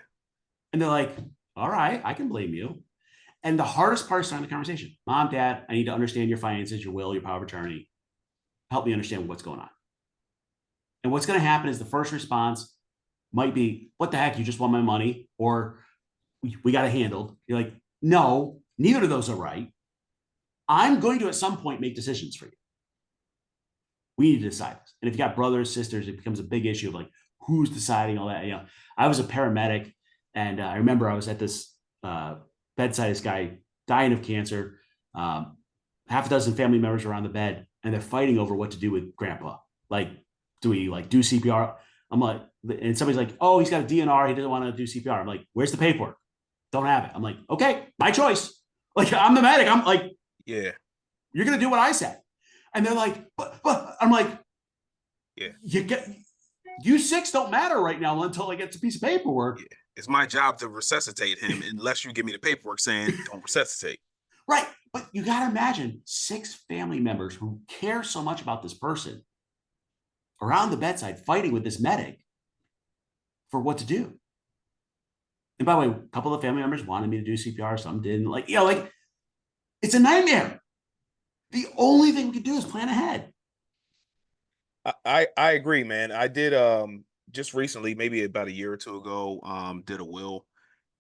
And they're like, all right, I can blame you. And the hardest part is starting the conversation. Mom, Dad, I need to understand your finances, your will, your power of attorney. Help me understand what's going on. And what's going to happen is the first response might be, what the heck, you just want my money? Or we got it handled. You're like, no, neither of those are right. I'm going to at some point make decisions for you. We need to decide this. And if you got brothers, sisters, it becomes a big issue of like, who's deciding all that? I was a paramedic, and I remember I was at this bedside, this guy dying of cancer. Half a dozen family members are on the bed, and they're fighting over what to do with grandpa. Like, do we do CPR? I'm like, and somebody's like, oh, he's got a DNR. He doesn't want to do CPR. I'm like, where's the paperwork? Don't have it. I'm like, okay, my choice. Like, I'm the medic. I'm like, yeah, you're going to do what I said. And they're like, but I'm like, yeah, you six don't matter right now until I get a piece of paperwork. Yeah. It's my job to resuscitate him unless you give me the paperwork saying don't resuscitate. Right. But you got to imagine 6 family members who care so much about this person around the bedside fighting with this medic for what to do. And by the way, a couple of family members wanted me to do CPR. Some didn't. Like, it's a nightmare. The only thing we can do is plan ahead. I agree, man. I did just recently, maybe about a year or two ago, did a will,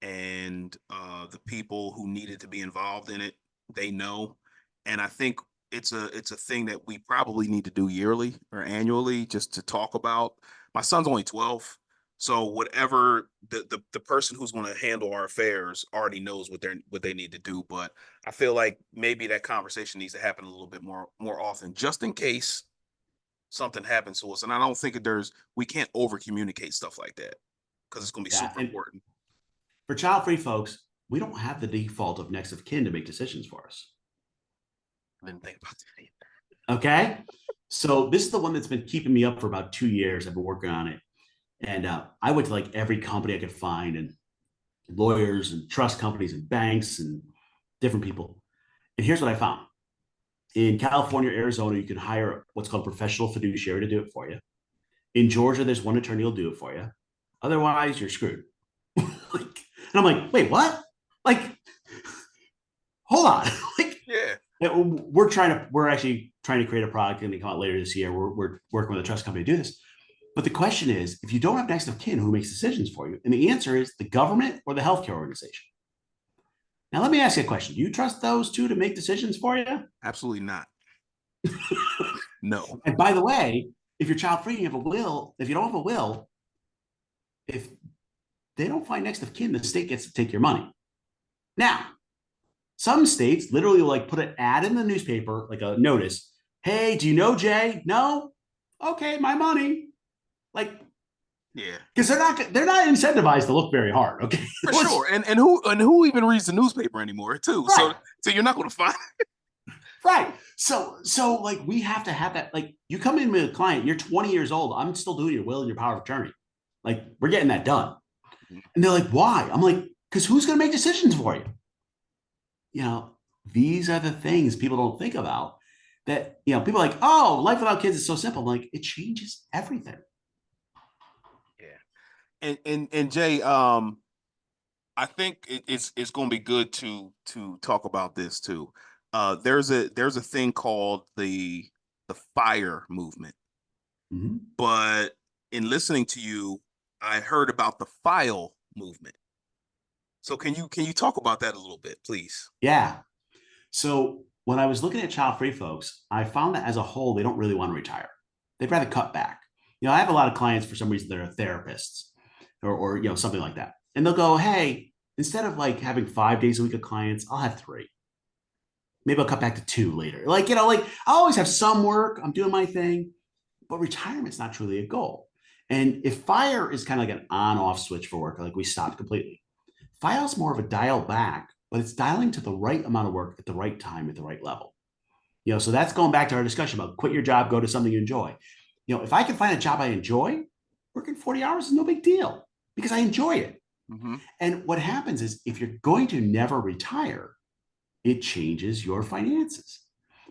and the people who needed to be involved in it, they know. And I think it's a thing that we probably need to do yearly or annually, just to talk about. My son's only 12. So whatever the person who's going to handle our affairs already knows what they need to do. But I feel like maybe that conversation needs to happen a little bit more often, just in case something happens to us. And I don't think we can't over communicate stuff like that, because it's going to be super important. For child-free folks, we don't have the default of next of kin to make decisions for us. I didn't think about that. Okay. So this is the one that's been keeping me up for about 2 years. I've been working on it. And I went to like every company I could find, and lawyers and trust companies and banks and different people. And here's what I found. In California, Arizona, you can hire what's called a professional fiduciary to do it for you. In Georgia, there's one attorney who'll do it for you. Otherwise, you're screwed. And I'm like, wait, what? Like, hold on. Like, yeah. We're actually trying to create a product, and they come out later this year. We're working with a trust company to do this. But the question is, if you don't have next of kin, who makes decisions for you? And the answer is the government or the healthcare organization. Now, let me ask you a question. Do you trust those two to make decisions for you? Absolutely not. No. And by the way, if you're child free, you have a will. If you don't have a will, if they don't find next of kin, the state gets to take your money. Now, some states literally like put an ad in the newspaper, like a notice. Hey, do you know Jay? No? Okay, my money. Like, Yeah, because they're not incentivized to look very hard. Okay, for sure. And who even reads the newspaper anymore too? Right. So you're not going to find Right. So like we have to have that. Like you come in with a client, you're 20 years old. I'm still doing your will and your power of attorney. Like we're getting that done. And they're like, why? I'm like, because who's going to make decisions for you? These are the things people don't think about that, people are like, oh, life without kids is so simple. I'm like, it changes everything. Yeah. And Jay, I think it's going to be good to talk about this too. There's a thing called the FIRE movement. Mm-hmm. But in listening to you, I heard about the FILE movement. So can you talk about that a little bit, please? Yeah. So when I was looking at child-free folks, I found that as a whole, they don't really want to retire. They'd rather cut back. I have a lot of clients for some reason that are therapists or something like that. And they'll go, hey, instead of like having 5 days a week of clients, I'll have 3. Maybe I'll cut back to 2 later. Like I always have some work. I'm doing my thing, but retirement's not truly a goal. And if FIRE is kind of like an on-off switch for work, like we stopped completely, FILE is more of a dial back, but it's dialing to the right amount of work at the right time at the right level. So that's going back to our discussion about quit your job, go to something you enjoy. If I can find a job I enjoy, working 40 hours is no big deal because I enjoy it. Mm-hmm. And what happens is if you're going to never retire, it changes your finances.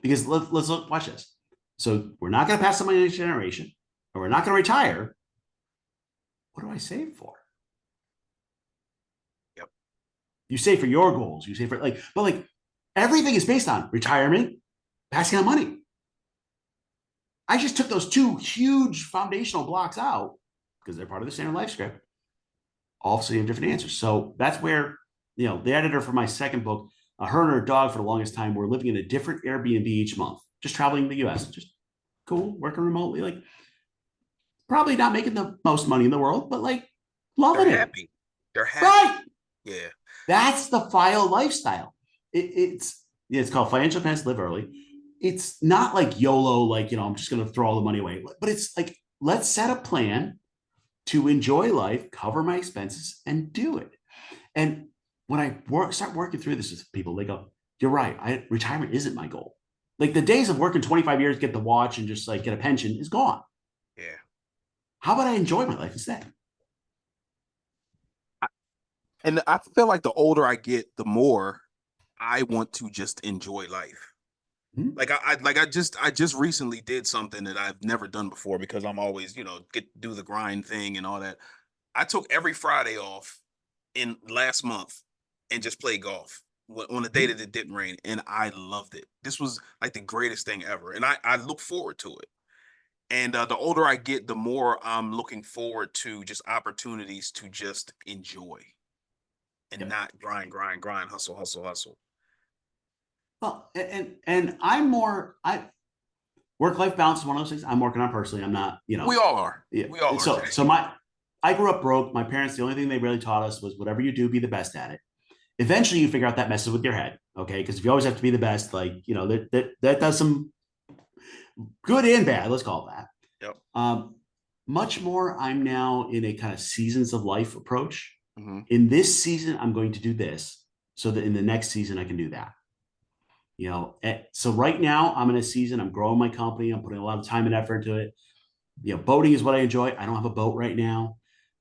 Because let's look, watch this. So we're not going to pass the money to the next generation, or we're not going to retire. What do I save for? Yep. You save for your goals. You save for but everything is based on retirement, passing on money. I just took those 2 huge foundational blocks out because they're part of the standard life script. All have different answers. So that's where, the editor for my second book, her and her dog for the longest time were living in a different Airbnb each month, just traveling the US, just cool, working remotely, probably not making the most money in the world, but loving They're it. happy. They're happy. Right. Yeah. That's the FILE lifestyle. It's called Financial Plans Live Early. It's not like YOLO, I'm just going to throw all the money away, but it's like, let's set a plan to enjoy life, cover my expenses, and do it. And when I start working through this with people, they go, you're right. Retirement isn't my goal. Like the days of working 25 years, get the watch and just get a pension is gone. Yeah. How about I enjoy my life instead? And I feel like the older I get, the more I want to just enjoy life. Mm-hmm. I just recently did something that I've never done before because I'm always, do the grind thing and all that. I took every Friday off in last month and just played golf on a day that it didn't rain. And I loved it. This was like the greatest thing ever. And I look forward to it. And the older I get, the more I'm looking forward to just opportunities to just enjoy and not grind, hustle, hustle, hustle. Well, and work-life balance is one of those things I'm working on personally. I'm not, We all are. Yeah. We all are. So I grew up broke. My parents, the only thing they really taught us was whatever you do, be the best at it. Eventually you figure out that messes with your head. Okay. Because if you always have to be the best, that does some good and bad. Let's call it that. Yep. Much more, I'm now in a kind of seasons of life approach. Mm-hmm. In this season, I'm going to do this so that in the next season, I can do that. So right now I'm in a season, I'm growing my company. I'm putting a lot of time and effort into it. Boating is what I enjoy. I don't have a boat right now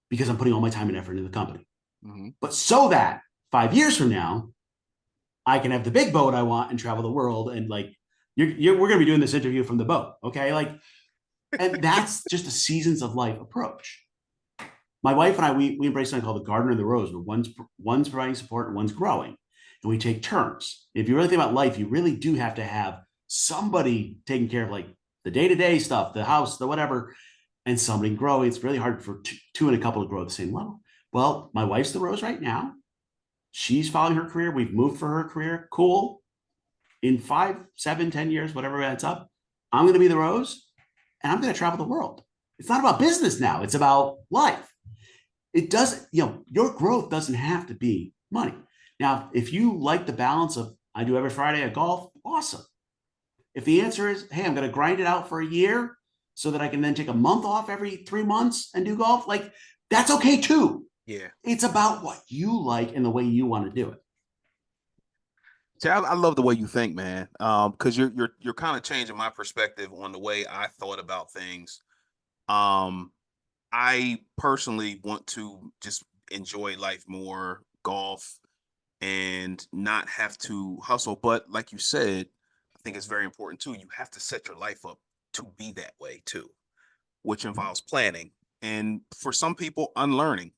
because I'm putting all my time and effort into the company. Mm-hmm. But so that 5 years from now, I can have the big boat I want and travel the world. And we're going to be doing this interview from the boat. Okay. And that's just a seasons of life approach. My wife and I, we embrace something called the garden and the rose, where one's providing support and one's growing. And we take turns. If you really think about life, you really do have to have somebody taking care of the day-to-day stuff, the house, the whatever. and somebody can grow. It's really hard for two and a couple to grow at the same level. Well, my wife's the rose right now. She's following her career. We've moved for her career. Cool. In 5, 7, 10 years, whatever adds up, I'm going to be the rose and I'm going to travel the world. It's not about business now. It's about life. It doesn't, your growth doesn't have to be money. Now, if you like the balance of I do every Friday at golf, awesome. If the answer is, hey, I'm going to grind it out for a year so that I can then take a month off every 3 months and do golf, like that's okay too. Yeah. It's about what you like and the way you want to do it. See, I love the way you think, man. Because you're kind of changing my perspective on the way I thought about things. I personally want to just enjoy life more, golf, and not have to hustle. But like you said, I think it's very important too. You have to set your life up to be that way too, which involves planning. And for some people, unlearning.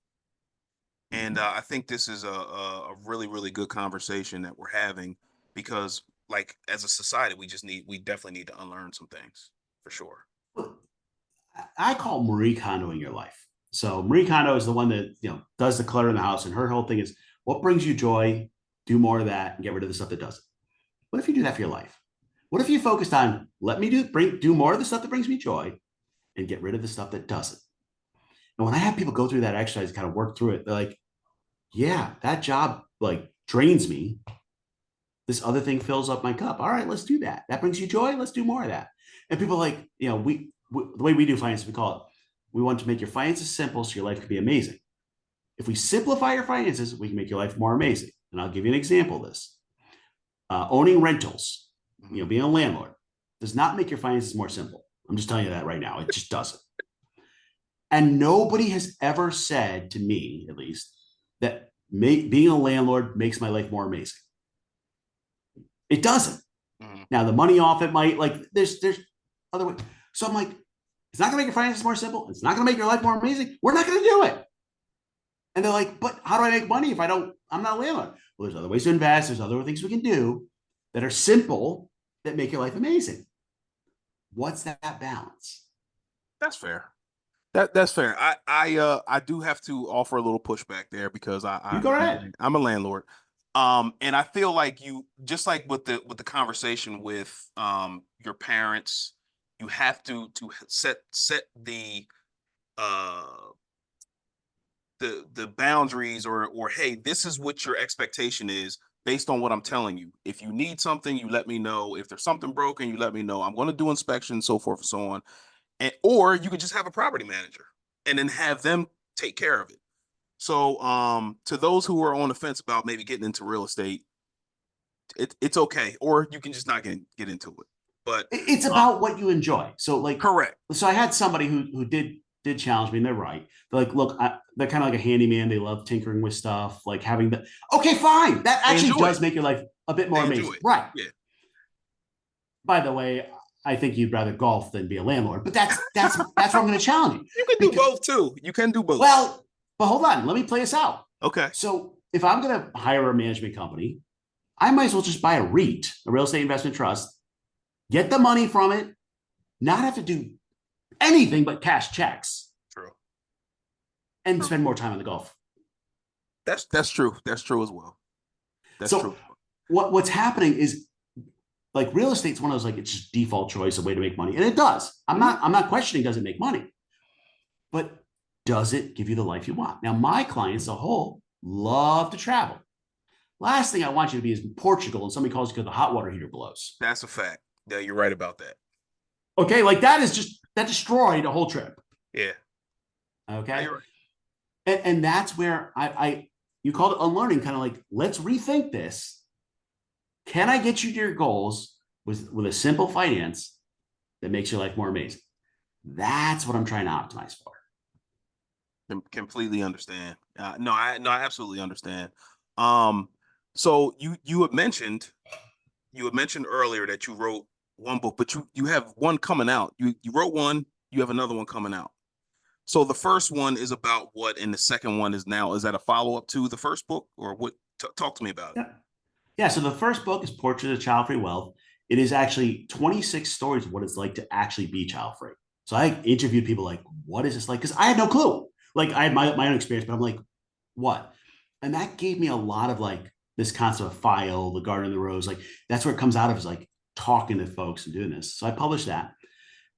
And I think this is a really, really good conversation that we're having because, like, as a society, we definitely need to unlearn some things for sure. I call Marie Kondoing your life. So Marie Kondo is the one that does the clutter in the house, and her whole thing is what brings you joy, do more of that, and get rid of the stuff that doesn't. What if you do that for your life? What if you focused on let me do more of the stuff that brings me joy, and get rid of the stuff that doesn't? And when I have people go through that exercise, kind of work through it, they're like, yeah, that job like drains me. This other thing fills up my cup. All right, let's do that. That brings you joy. Let's do more of that. And people are like, we the way we do finance, we call it, we want to make your finances simple so your life can be amazing. If we simplify your finances, we can make your life more amazing. And I'll give you an example of this. Owning rentals, being a landlord, does not make your finances more simple. I'm just telling you that right now. It just doesn't. And nobody has ever said to me, at least, that being a landlord makes my life more amazing. It doesn't. Mm-hmm. Now, the money off it might, like, there's other ways. So I'm like, it's not going to make your finances more simple. It's not going to make your life more amazing. We're not going to do it. And they're like, but how do I make money if I'm not a landlord? Well, there's other ways to invest. There's other things we can do that are simple that make your life amazing. What's that balance? That's fair. That's fair. I do have to offer a little pushback there because go ahead. I'm a landlord. And I feel like you, just like with the conversation with your parents, you have to set the boundaries or hey, this is what your expectation is based on what I'm telling you. If you need something, you let me know. If there's something broken, you let me know. I'm going to do inspections, so forth and so on. Or you could just have a property manager and then have them take care of it. So to those who are on the fence about maybe getting into real estate, it's okay. Or you can just not get into it. But it's about what you enjoy. So like, correct. So I had somebody who did challenge me, and they're right. They're like, look, they're kind of like a handyman. They love tinkering with stuff, like having the, okay, fine. That actually does make your life a bit more amazing. Right. Yeah. By the way, I think you'd rather golf than be a landlord, but that's where I'm going to challenge you. You can do both too. You can do both. Well, but hold on. Let me play this out. Okay. So if I'm going to hire a management company, I might as well just buy a REIT, a real estate investment trust, get the money from it, not have to do anything but cash checks. True. And spend more time on the golf. That's true. That's true as well. That's true. What's happening is, like, real estate's one of those, like, it's just default choice, a way to make money. And it does. I'm not questioning does it make money. But does it give you the life you want? Now, my clients, the whole, love to travel. Last thing I want you to be is in Portugal and somebody calls you because the hot water heater blows. That's a fact. Yeah, you're right about that. Okay, like that destroyed a whole trip. Yeah. Okay. You're right. And that's where you called it unlearning, kind of like, let's rethink this. Can I get you to your goals with a simple finance that makes your life more amazing? That's what I'm trying to optimize for. Completely understand. No, I absolutely understand. So you had mentioned earlier that you wrote one book, but you have one coming out. You wrote one, you have another one coming out. So the first one is about what, and the second one is that a follow-up to the first book, or what? Talk to me about it. Yeah. So the first book is Portrait of Childfree Wealth. It is actually 26 stories of what it's like to actually be child-free. So I interviewed people like what is this like? Because I had no clue. Like I had my own experience, but I'm like, what? And that gave me a lot of like this concept of file, the garden of the rose. Like that's where it comes out of, is like talking to folks and doing this. So I published that.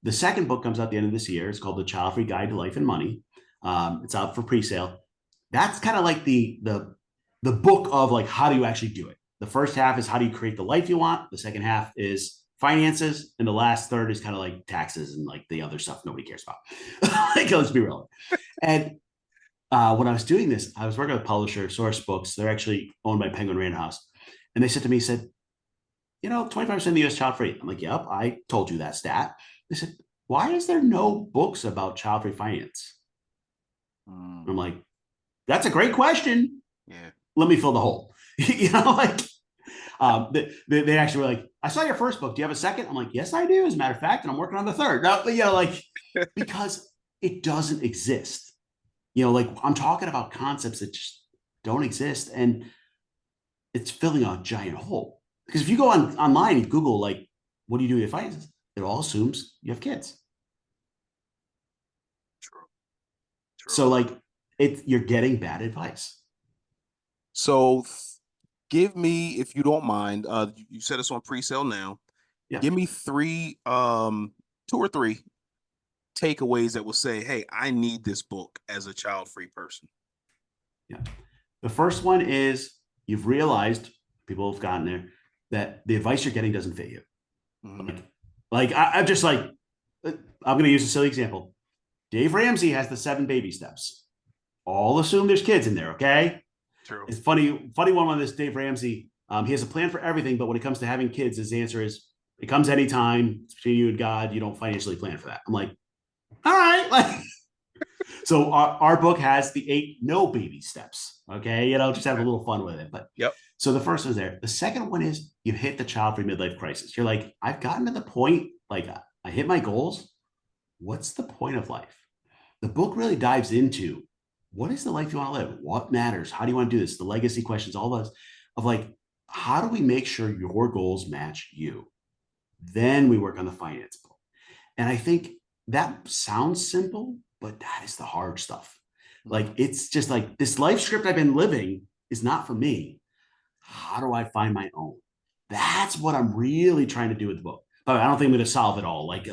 The second book comes out at the end of this year. It's called The Child-Free Guide to Life and Money. It's out for pre-sale. That's kind of like the book of like, how do you actually do it? The first half is how do you create the life you want. The second half is finances, and the last third is kind of like taxes and like the other stuff nobody cares about. Like, let's be real. And when I was doing this, I was working with a publisher, Source Books. They're actually owned by Penguin Random House, and they said to me, said, 25% of the U.S. child free. I'm like, yep, I told you that stat. They said, why is there no books about child free finance? I'm like, that's a great question. Yeah. Let me fill the hole. Like they actually were like, I saw your first book. Do you have a second? I'm like, yes, I do. As a matter of fact, and I'm working on the third. No, like because it doesn't exist. Like I'm talking about concepts that just don't exist, and it's filling a giant hole. Because if you go online and Google, like, what do you do with finances? It all assumes you have kids. True. So like you're getting bad advice. So give me, if you don't mind, you said it's on pre-sale now. Yeah. Give me three, 2 or 3 takeaways that will say, hey, I need this book as a child-free person. Yeah. The first one is you've realized, people have gotten there, that the advice you're getting doesn't fit you. Mm-hmm. Like I'm just like, I'm going to use a silly example. Dave Ramsey has the 7 baby steps. All assume there's kids in there. Okay. True. It's funny one on this Dave Ramsey. He has a plan for everything, but when it comes to having kids, his answer is, it comes anytime. It's between you and God. You don't financially plan for that. I'm like, all right. Like, so our book has the 8 no baby steps. Okay. Just have a little fun with it. But yep. So the first one's there. The second one is you hit the child-free midlife crisis. You're like, I've gotten to the point, like I hit my goals. What's the point of life? The book really dives into, what is the life you want to live? What matters? How do you want to do this? The legacy questions, all those of like, how do we make sure your goals match you? Then we work on the finance book. And I think that sounds simple, but that is the hard stuff. Like, it's just like, this life script I've been living is not for me. How do I find my own? That's what I'm really trying to do with the book. But I don't think I'm going to solve it all. Like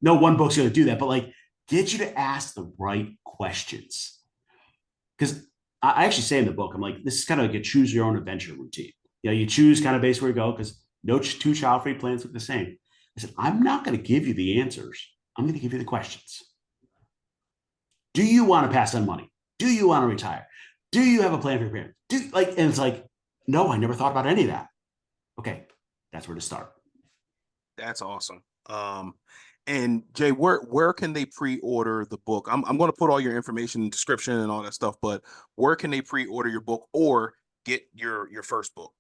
no one book's going to do that, but like get you to ask the right questions. Because I actually say in the book, I'm like, this is kind of like a choose your own adventure routine. You choose kind of based where you go, because no 2 child-free plans look the same. I said, I'm not going to give you the answers. I'm going to give you the questions. Do you want to pass on money? Do you want to retire? Do you have a plan for your parents? And it's like, no, I never thought about any of that. Okay, that's where to start. That's awesome. And Jay, where can they pre-order the book? I'm going to put all your information in the description and all that stuff, but where can they pre-order your book or get your first book?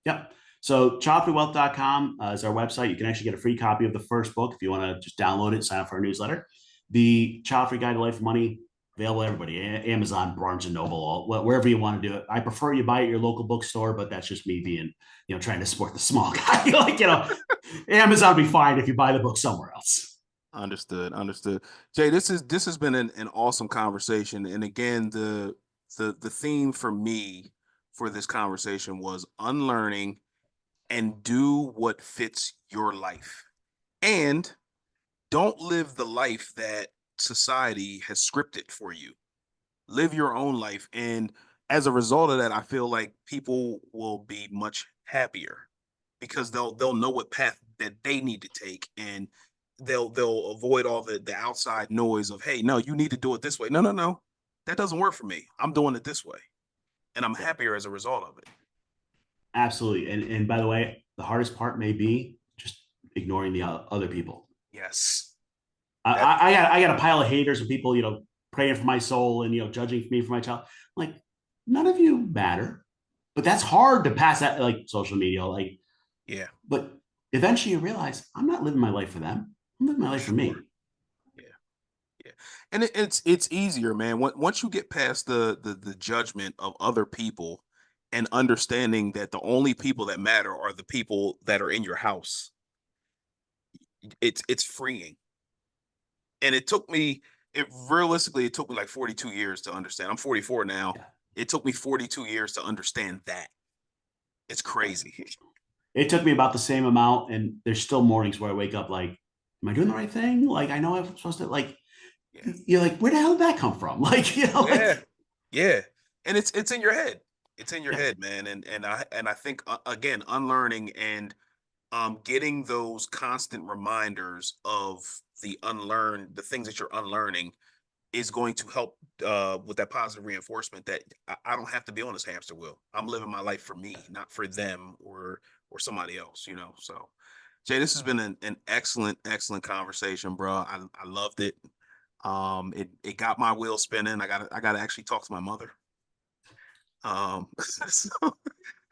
Yep. So childfreewealth.com is our website. You can actually get a free copy of the first book if you want to just download it, sign up for our newsletter. The Child-Free Guide to Life and Money, available to everybody, Amazon, Barnes and Noble, wherever you want to do it. I prefer you buy it at your local bookstore, but that's just me being, trying to support the small guy. Amazon will be fine if you buy the book somewhere else. Understood. Jay, this has been an awesome conversation. And again, the theme for me for this conversation was unlearning and do what fits your life. And don't live the life that society has scripted for you. Live your own life, and as a result of that, I feel like people will be much happier because they'll know what path that they need to take, and they'll avoid all the outside noise of, hey, no, you need to do it this way. No, that doesn't work for me. I'm doing it this way, and I'm happier as a result of it. Absolutely. And by the way, the hardest part may be just ignoring the other people. Yes. I got a pile of haters of people, praying for my soul and, judging me for my child. Like, none of you matter, but that's hard to pass that, like social media, like, yeah. But eventually you realize I'm not living my life for them. I'm living my life for me. Yeah. And it's easier, man. Once you get past the judgment of other people and understanding that the only people that matter are the people that are in your house, it's freeing. And it took me it realistically, it took me like 42 years to understand. I'm 44 now. Yeah. It took me 42 years to understand that. It's crazy. It took me about the same amount, and there's still mornings where I wake up like, am I doing the right thing? Like, I know I'm supposed to, like, Yeah. you're like, where the hell did that come from? Like, Yeah. like, Yeah. And it's in your head. It's in your yeah, head, man. And I think again, unlearning and getting those constant reminders of the things that you're unlearning is going to help with that positive reinforcement that I don't have to be on this hamster wheel. I'm living my life for me, not for them or somebody else, you know. So Jay, this has been an excellent, excellent conversation, bro. I loved it. It got my wheel spinning. I gotta actually talk to my mother. So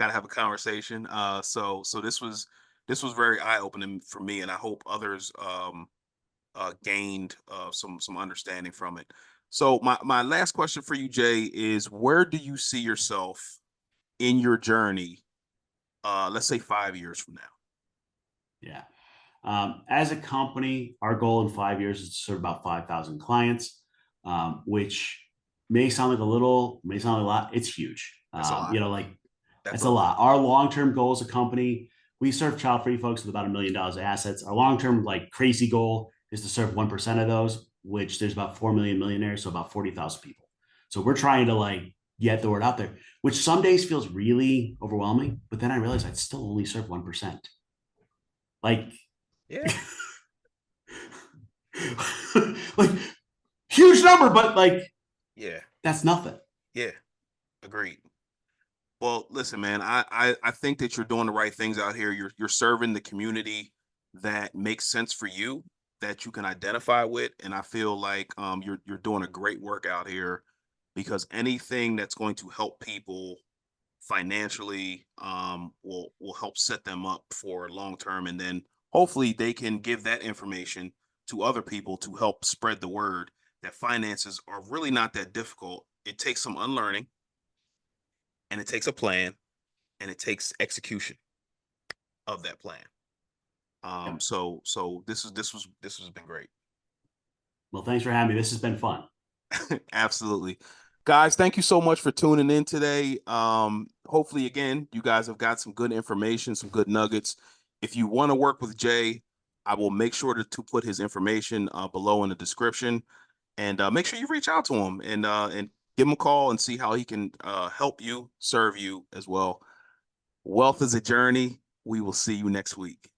gotta have a conversation. So this was very eye opening for me, and I hope others gained some understanding from it. So my last question for you, Jay, is where do you see yourself in your journey? Let's say 5 years from now. yeah. As a company, our goal in 5 years is to serve about 5,000 clients, which may sound like a little, may sound like a lot. It's huge. That's a lot. Like That's that's a a lot. lot. Our long-term goal as a company, we serve child-free folks with about $1 million of assets. Our long-term, like crazy goal is to serve 1% of those, which there's about 4 million millionaires, so about 40,000 people. So we're trying to like get the word out there, which some days feels really overwhelming. But then I realize I'd still only serve 1%. Like, Yeah. like huge number, but like Yeah. that's nothing. Yeah. Agreed. Well, listen, man, I think that you're doing the right things out here. You're serving the community that makes sense for you, that you can identify with, and I feel like you're doing a great work out here because anything that's going to help people financially will help set them up for long term, and then hopefully they can give that information to other people to help spread the word that finances are really not that difficult. It takes some unlearning, and it takes a plan, and it takes execution of that plan. Yep. So this has been great. Well, thanks for having me. This has been fun. Absolutely. Guys, thank you so much for tuning in today. Hopefully, again, you guys have got some good information, some good nuggets. If you want to work with Jay, I will make sure to put his information below in the description, and make sure you reach out to him and give him a call and see how he can help you, serve you as well. Wealth is a journey. We will see you next week.